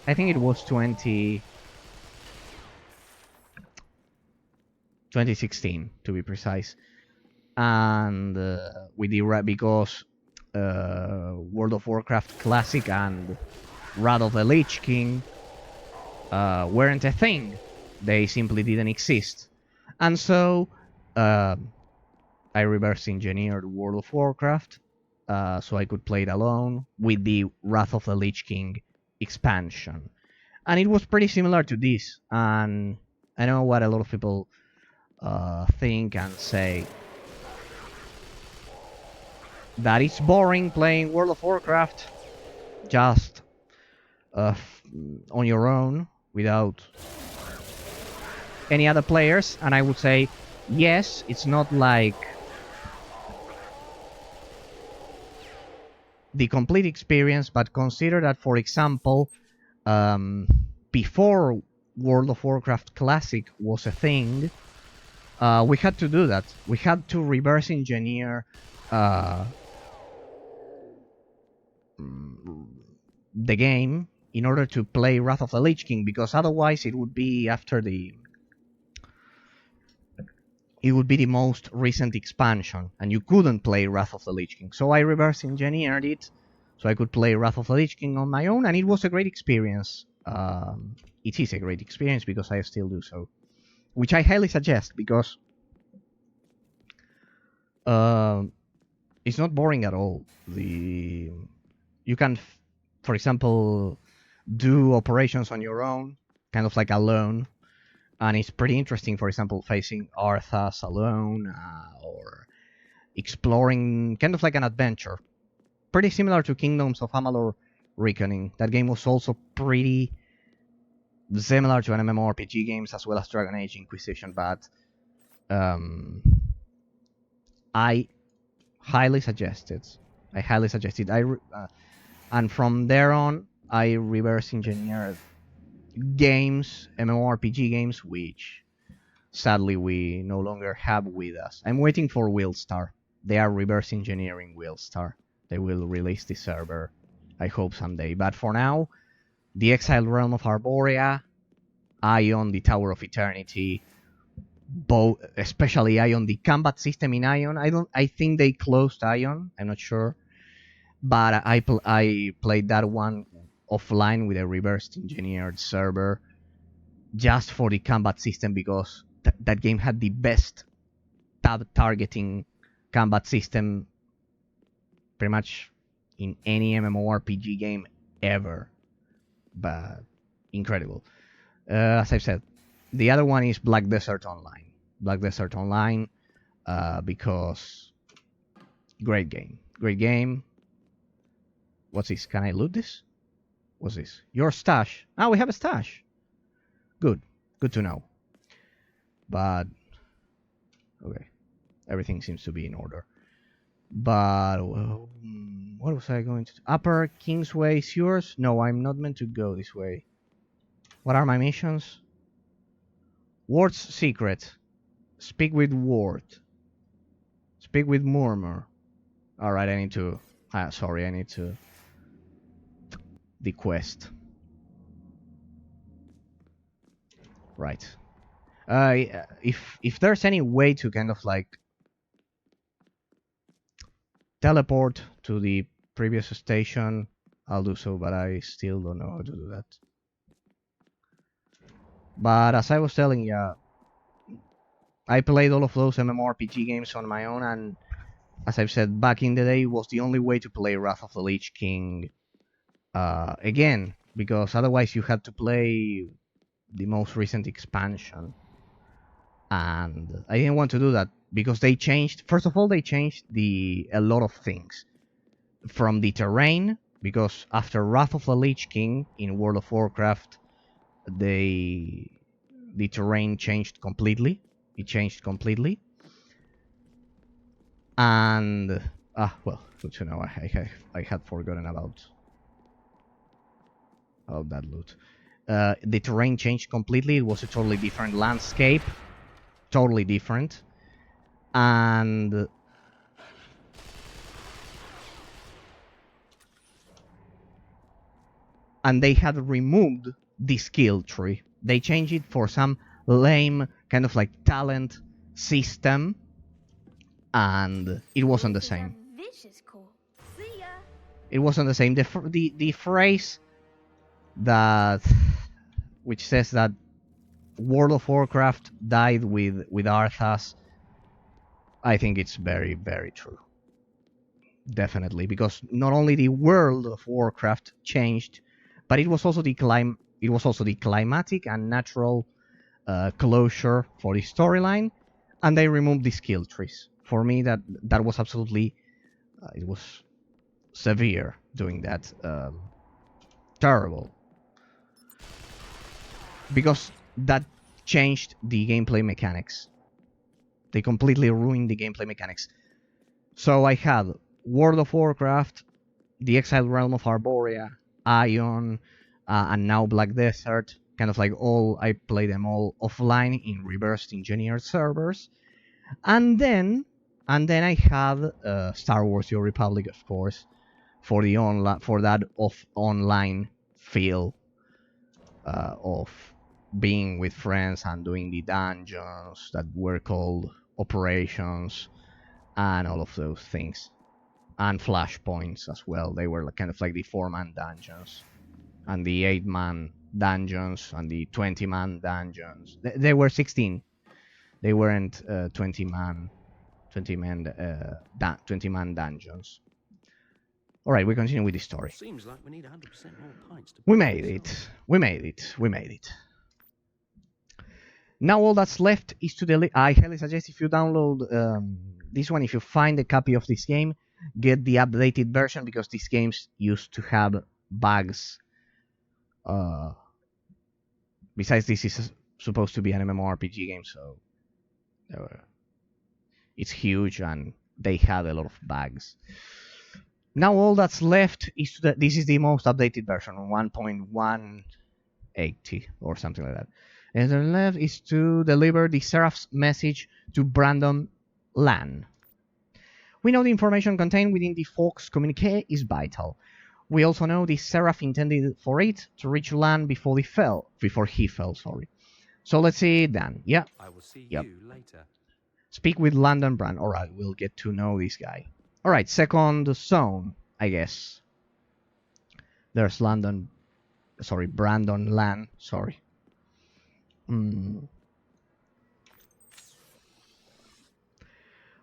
I think it was 2016 to be precise, and we did because World of Warcraft Classic and Wrath of the Lich King weren't a thing. They simply didn't exist. And so I reverse engineered World of Warcraft so I could play it alone with the Wrath of the Lich King expansion. And it was pretty similar to this. And I know what a lot of people think and say, that it's boring playing World of Warcraft just on your own without any other players. And I would say, yes, it's not like the complete experience, but consider that, for example, before World of Warcraft Classic was a thing, we had to do that. We had to reverse engineer the game in order to play Wrath of the Lich King, because otherwise it would be after the most recent expansion, and you couldn't play Wrath of the Lich King. So I reverse engineered it so I could play Wrath of the Lich King on my own, and it was a great experience. It is a great experience because I still do so, which I highly suggest, because it's not boring at all. You can, for example, do operations on your own, kind of like alone, and it's pretty interesting. For example, facing Arthas alone, or exploring, kind of like an adventure, pretty similar to Kingdoms of Amalur Reckoning. That game was also pretty similar to an MMORPG games as well as Dragon Age Inquisition, but I highly suggest it. And from there on, I reverse engineered games, MMORPG games, which sadly we no longer have with us. I'm waiting for Willstar. They are reverse engineering Willstar. They will release the server, I hope someday. But for now, the Exiled Realm of Arborea, Ion, the Tower of Eternity, especially Ion, the combat system in Ion. I think they closed Ion. I'm not sure. but I played that one offline with a reverse engineered server just for the combat system, because that game had the best tab targeting combat system pretty much in any MMORPG game ever. But incredible. As I've said, the other one is Black Desert Online. Black Desert Online, because great game. Great game. What's this? Can I loot this? What's this? Your stash. Ah, we have a stash. Good. Good to know. But okay, everything seems to be in order. But what was I going to do? Upper Kingsway is yours? No, I'm not meant to go this way. What are my missions? Ward's secret. Speak with Ward. Speak with Murmur. Alright, I need to... sorry, I need to... The quest. Right. If there's any way to kind of like teleport to the previous station, I'll do so, but I still don't know how to do that. But as I was telling you, I played all of those MMORPG games on my own, and as I've said, back in the day, it was the only way to play Wrath of the Lich King again, because otherwise you had to play the most recent expansion. And I didn't want to do that because they changed. First of all, they changed a lot of things from the terrain, because after Wrath of the Lich King in World of Warcraft, the terrain changed completely. It changed completely. And well, good to know. I had forgotten about that loot. The terrain changed completely. It was a totally different landscape. Totally different. And they had removed the skill tree. They changed it for some lame kind of like talent system, and it wasn't the same. Vicious call. See ya. It wasn't the same. The phrase that which says that World of Warcraft died with Arthas, I think it's very, very true. Definitely, because not only the World of Warcraft changed, but it was also the climatic and natural closure for the storyline, and they removed the skill trees. For me, that was absolutely it was severe doing that. Terrible, because that changed the gameplay mechanics. They completely ruined the gameplay mechanics. So I had World of Warcraft, the Exiled Realm of Arborea, Ion, and now Black Desert. Kind of like I played them all offline in reversed engineered servers. And then I had Star Wars: The Old Republic, of course, for that online feel of being with friends and doing the dungeons that were called operations and all of those things, and flashpoints as well. They were kind of like the 4-man dungeons and the 8-man dungeons and the 20-man dungeons. They were 16. They weren't 20-man dungeons. All right, we continue with the story. Seems like we need 100% more pints to We made it. We made it. Now all that's left is to delete. I highly suggest if you download this one, if you find a copy of this game, get the updated version, because these games used to have bugs. Besides, this is supposed to be an MMORPG game, so it's huge and they had a lot of bugs. Now all that's left is this is the most updated version, 1.180 or something like that. And the left is to deliver the Seraph's message to Brandon Lan. We know the information contained within the Fox communique is vital. We also know the Seraph intended for it to reach Lan before he fell. Sorry. So let's see Dan. Yeah. I will see Yep. you later. Speak with Landon Brand. Alright, we'll get to know this guy. Alright, second zone. I guess. There's London. Sorry, Brandon Land. Sorry.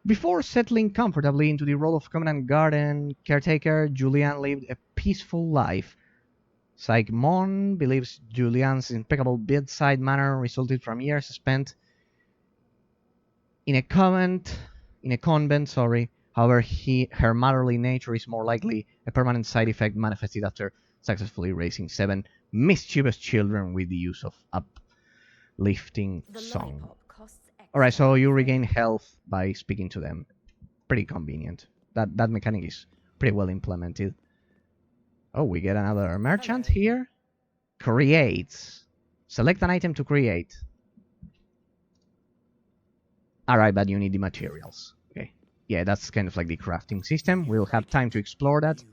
Before settling comfortably into the role of commandant garden caretaker, Julian lived a peaceful life. Sigmund believes Julian's impeccable bedside manner resulted from years spent in a convent. Sorry. However, her motherly nature is more likely a permanent side effect manifested after successfully raising 7 mischievous children with the use of uplifting song. Alright, so you regain health by speaking to them. Pretty convenient. That mechanic is pretty well implemented. Oh, we get another merchant here. Creates. Select an item to create. Alright, but you need the materials. Okay. Yeah, that's kind of like the crafting system. We'll have time to explore that.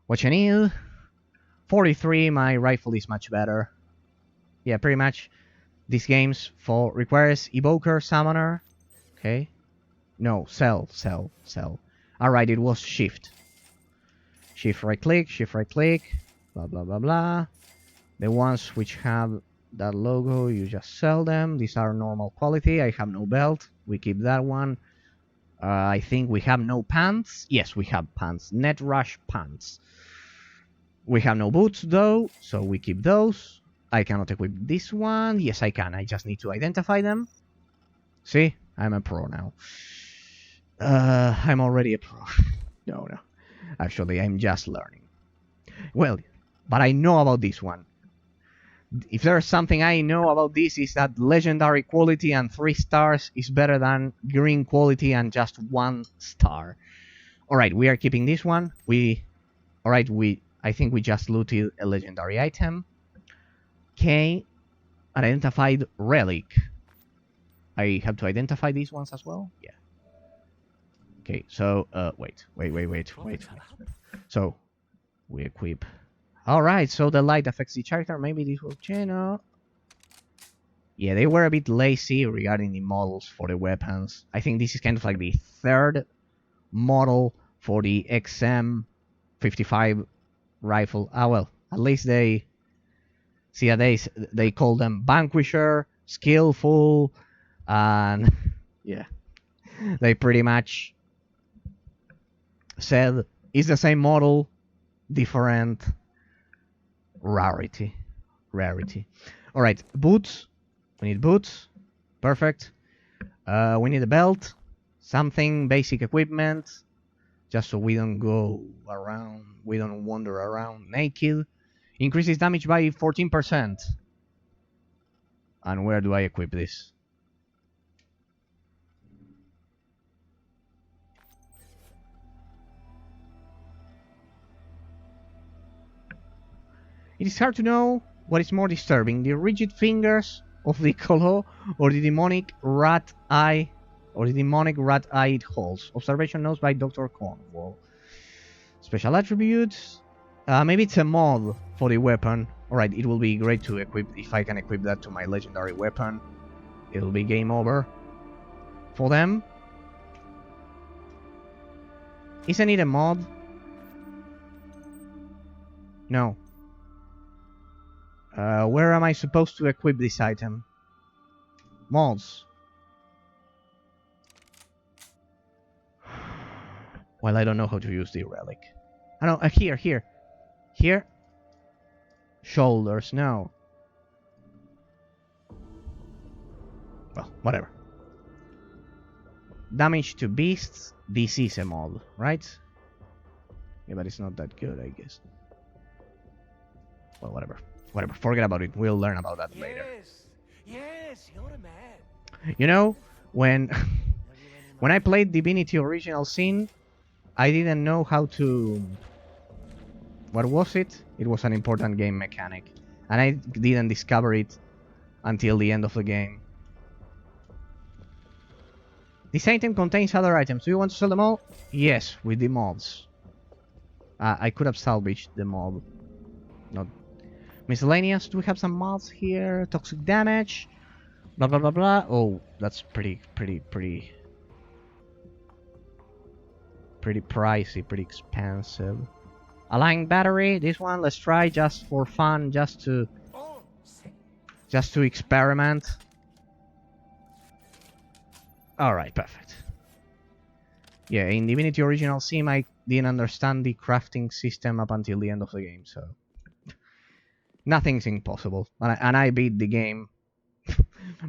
What you need? 43, my rifle is much better. Yeah, pretty much. These games requires evoker, summoner. Okay. No, sell. Alright, it was shift. Shift right click, blah blah blah blah. The ones which have that logo, you just sell them. These are normal quality. I have no belt. We keep that one. I think we have no pants. Yes, we have pants. Net rush pants. We have no boots though, so we keep those. I cannot equip this one. Yes, I can. I just need to identify them. See? I'm a pro now. I'm already a pro. No. Actually, I'm just learning. Well, but I know about this one. If there's something I know about this is that legendary quality and 3 stars is better than green quality and just 1 star. Alright, we are keeping this one. I think we just looted a legendary item. Okay. Identified relic. I have to identify these ones as well? Yeah. Okay, so, wait. So, we equip. Alright, so the light affects the character. Maybe this will change. Yeah, they were a bit lazy regarding the models for the weapons. I think this is kind of like the 3rd model for the XM55 rifle. Well, at least they... See, they call them Vanquisher, Skillful, and... Yeah. They pretty much said it's the same model, different rarity. Alright, boots. We need boots. Perfect. We need a belt. Something, basic equipment. Just so we don't go around, we don't wander around naked. Increases damage by 14%. And where do I equip this? It is hard to know what is more disturbing, the rigid fingers of the Colo or the demonic rat eye it holds. Observation notes by Dr. Cornwall. Special attributes. Maybe it's a mod for the weapon. Alright, it will be great to equip. If I can equip that to my legendary weapon, it'll be game over for them. Isn't it a mod? No. Where am I supposed to equip this item? Mods. Well, I don't know how to use the relic. I know, here. Here? Shoulders, no. Well, whatever. Damage to beasts. This is a mod, right? Yeah, but it's not that good, I guess. Well, whatever. Forget about it. We'll learn about that later. Yes, you're a man. You know, when I played Divinity Original Sin, I didn't know how to... What was it? It was an important game mechanic. And I didn't discover it until the end of the game. This item contains other items. Do you want to sell them all? Yes, with the mods. I could have salvaged the mod. Not miscellaneous. Do we have some mods here? Toxic damage. Blah blah blah blah. Oh, that's pretty. pretty pricey, pretty expensive. A line battery, this one, let's try just for fun, just to experiment. Alright, perfect. Yeah, in Divinity Original Sin, I didn't understand the crafting system up until the end of the game, so nothing's impossible. And I beat the game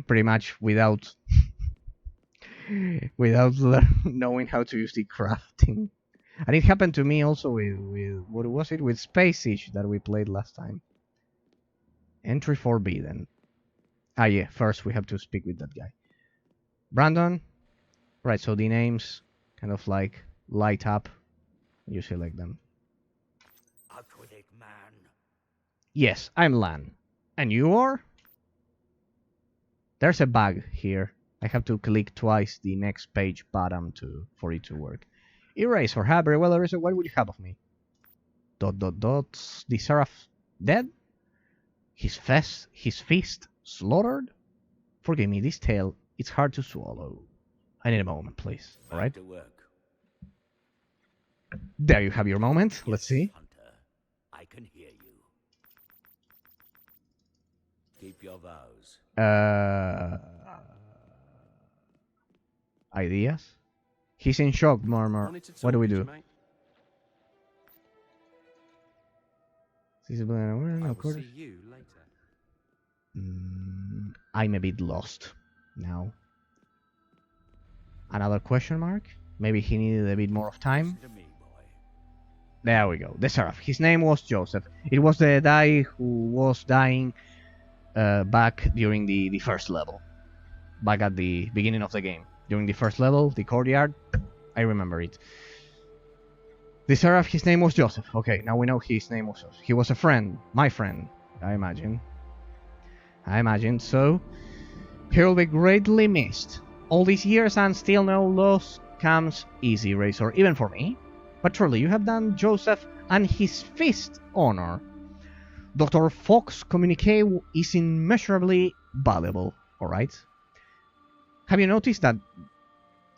pretty much without knowing how to use the crafting. And it happened to me also with what was it, with Space Siege that we played last time. Entry forbidden. Ah yeah, first we have to speak with that guy. Brandon? Right, so the names kind of like light up when you select them. Aquatic man. Yes, I'm Lan. And you are? There's a bug here. I have to click twice the next page button for it to work. Erase or have very well erased. What would you have of me? ... The Seraph dead? His fist slaughtered? Forgive me, this tale, it's hard to swallow. I need a moment, please. Alright? There you have your moment. Let's see. Hunter, I can hear you. Keep your vows. Ideas? He's in shock, Murmur. What do we do? I will see you later. I'm a bit lost now. Another question mark? Maybe he needed a bit more of time. Listen to me, boy. There we go. The Seraph. His name was Joseph. It was the guy who was dying back during the first level. Back at the beginning of the game. During the first level, the courtyard. I remember it. The Seraph, his name was Joseph. Okay, now we know his name was Joseph. He was a friend. My friend, I imagine. So, he will be greatly missed. All these years and still no loss comes easy, Razor, even for me. But truly, you have done Joseph and his fist honor. Dr. Fox's communique is immeasurably valuable, alright? Have you noticed that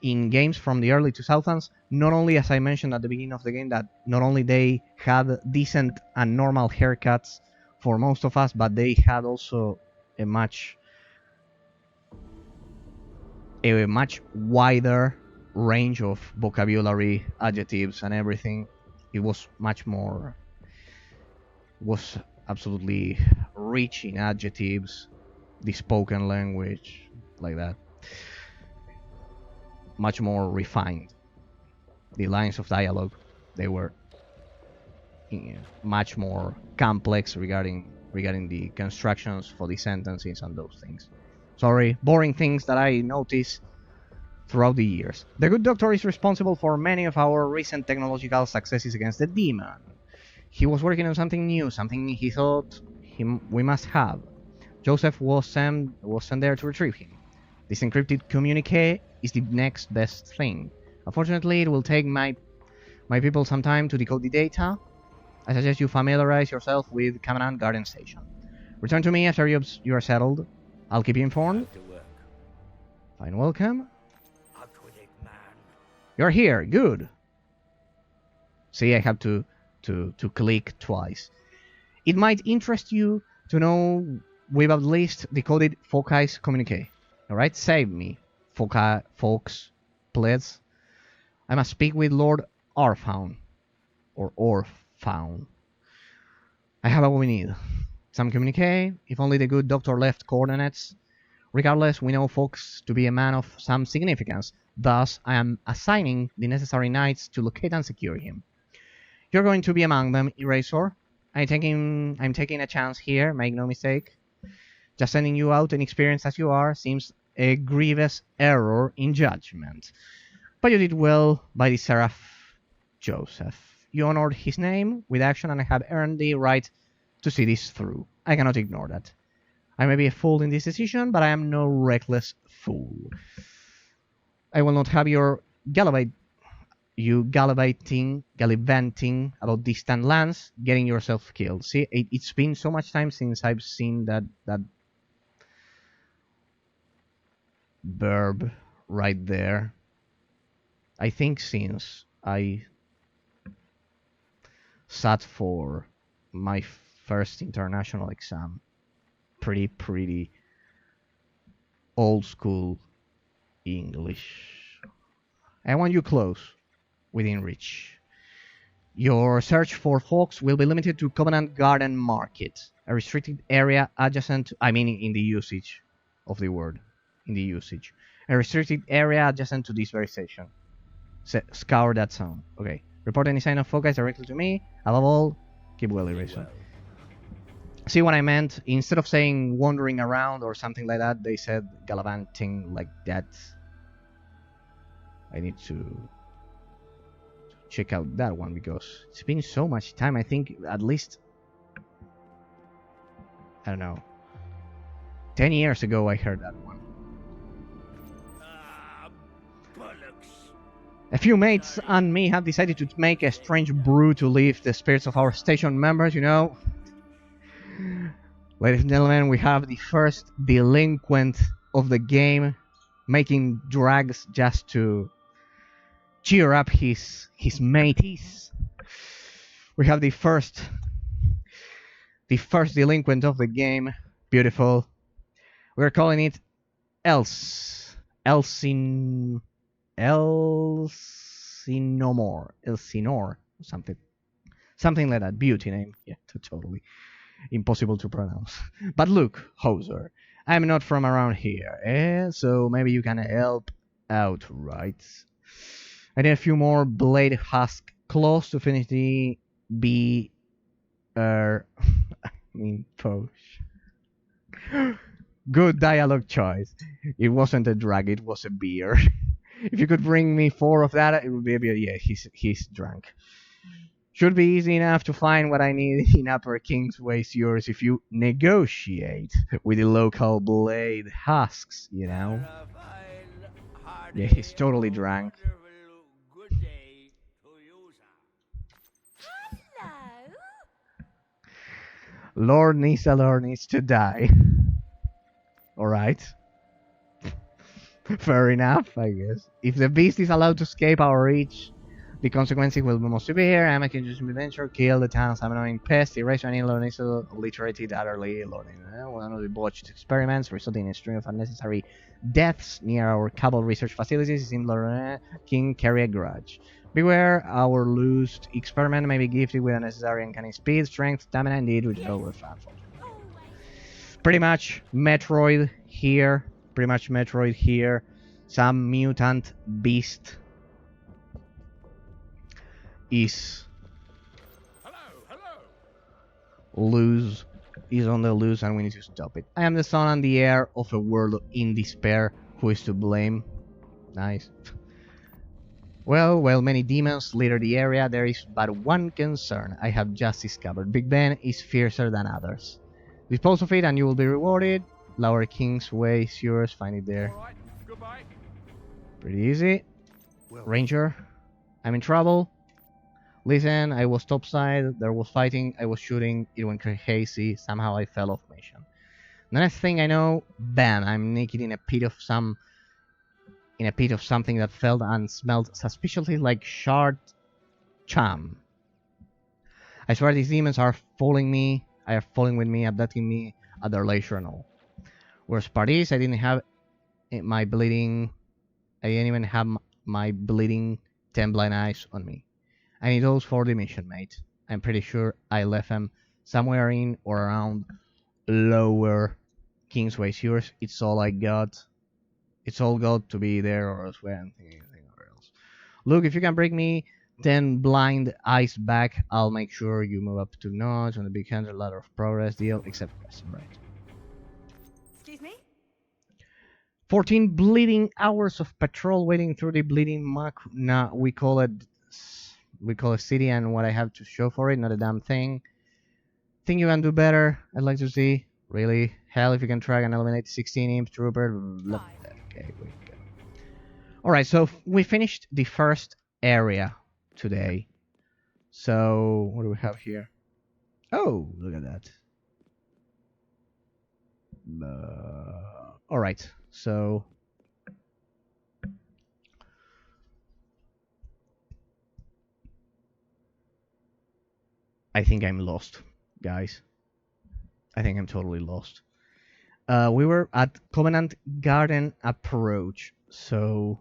in games from the early 2000s, not only, as I mentioned at the beginning of the game, that not only they had decent and normal haircuts for most of us, but they had also a much wider range of vocabulary, adjectives, and everything. It was absolutely rich in adjectives, the spoken language, like that. Much more refined. The lines of dialogue, they were much more complex regarding the constructions for the sentences and those things. Sorry, boring things that I noticed throughout the years. The good doctor is responsible for many of our recent technological successes against the demon. He was working on something new, something he thought we must have. Joseph was sent there to retrieve him. This encrypted communique is the next best thing. Unfortunately, it will take my people some time to decode the data. I suggest you familiarize yourself with Covenant Garden Station. Return to me after you are settled. I'll keep you informed. Fine, welcome. Aquatic man. You're here, good. See, I have to click twice. It might interest you to know we've at least decoded Fox's communique. Alright, save me, Fox, please. I must speak with Lord Orphan. Or Orphan. I have what we need. Some communique, if only the good doctor left coordinates. Regardless, we know Fox to be a man of some significance. Thus, I am assigning the necessary knights to locate and secure him. You're going to be among them, Eraser. I'm taking a chance here, make no mistake. Just sending you out, inexperienced as you are, seems a grievous error in judgment. But you did well by the Seraph Joseph. You honored his name with action, and I have earned the right to see this through. I cannot ignore that. I may be a fool in this decision, but I am no reckless fool. I will not have you gallivanting about distant lands, getting yourself killed. See, it's been so much time since I've seen that verb right there. I think since I sat for my first international exam. Pretty old school English. I want you close, within reach. Your search for folks will be limited to Covenant Garden Market, a restricted area adjacent to, I mean in the usage of the word, in the usage. A restricted area adjacent to this very station. Scour that zone. Okay. Report any sign of focus directly to me. Above all, keep well erasing. See what I meant? Instead of saying wandering around or something like that, they said gallivanting like that. I need to check out that one because it's been so much time. I think at least, I don't know, 10 years ago I heard that one. A few mates and me have decided to make a strange brew to lift the spirits of our station members, you know. Ladies and gentlemen, we have the first delinquent of the game making drugs just to cheer up his mates. We have the first delinquent of the game. Beautiful. We're calling it Elsinore, something like that. Beauty name. Yeah, totally impossible to pronounce. But look, Hoser, I'm not from around here, so maybe you can help out, right? I need a few more blade husk claws to finish the posh. Good dialogue choice. It wasn't a drag, it was a beer. If you could bring me 4 of that, it would be a beer. Yeah, he's drunk. Should be easy enough to find what I need in Upper Kingsway Sewers if you negotiate with the local blade husks, you know? Yeah, he's totally drunk. Hello. Lord needs to die. Alright. Fair enough, I guess. If the beast is allowed to escape our reach, the consequences will be most severe. I can just adventure, kill the town's annoying pest, erase any learning, obliterated utterly, learning. One of the botched experiments resulting in a string of unnecessary deaths near our Cabal research facilities in Lorraine King carry a grudge. Beware, our loosed experiment may be gifted with unnecessary uncanny speed, strength, stamina, indeed, which over fat. Pretty much Metroid here. Some mutant beast is loose, is on the loose, and we need to stop it. I am the son and the heir of a world in despair. Who is to blame? Nice. Well, many demons litter the area. There is but one concern I have just discovered. Big Ben is fiercer than others. Dispose of it and you will be rewarded. Lower Kingsway Sewers, find it there. All right, goodbye. Pretty easy. Ranger, I'm in trouble. Listen, I was topside, there was fighting, I was shooting, it went hazy, somehow I fell off mission. The next thing I know, bam, I'm naked in a pit of something that felt and smelled suspiciously like shard cham. I swear these demons are following with me, abducting me at their leisure and all. Worst part is, I didn't even have my bleeding 10 blind eyes on me. I need those for the mission, mate. I'm pretty sure I left them somewhere in or around Lower Kingsway Sewers. It's all got to be there or elsewhere. Anything else. Look, if you can bring me 10 blind eyes back, I'll make sure you move up to notch on the big hand, a lot of progress deal, except question, right? Excuse me? 14 bleeding hours of patrol waiting through the bleeding muck. Nah, we call it city, and what I have to show for it, not a damn thing. Think you can do better? I'd like to see. Really? Hell, if you can track and eliminate 16 imp trooper. Okay, we go. Alright, so we finished the first area today. So, what do we have here? Oh, look at that. Alright, so... I think I'm lost, guys. I think I'm totally lost. We were at Covenant Garden Approach, so...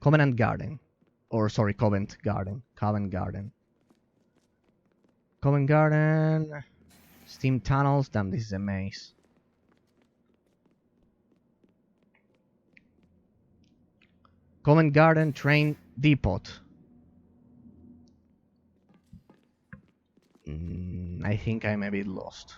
Covenant Garden. Or, sorry, Covent Garden. Covent Garden. Covent Garden... Steam tunnels. Damn, this is a maze. Covent Garden Train Depot. I think I'm a bit lost.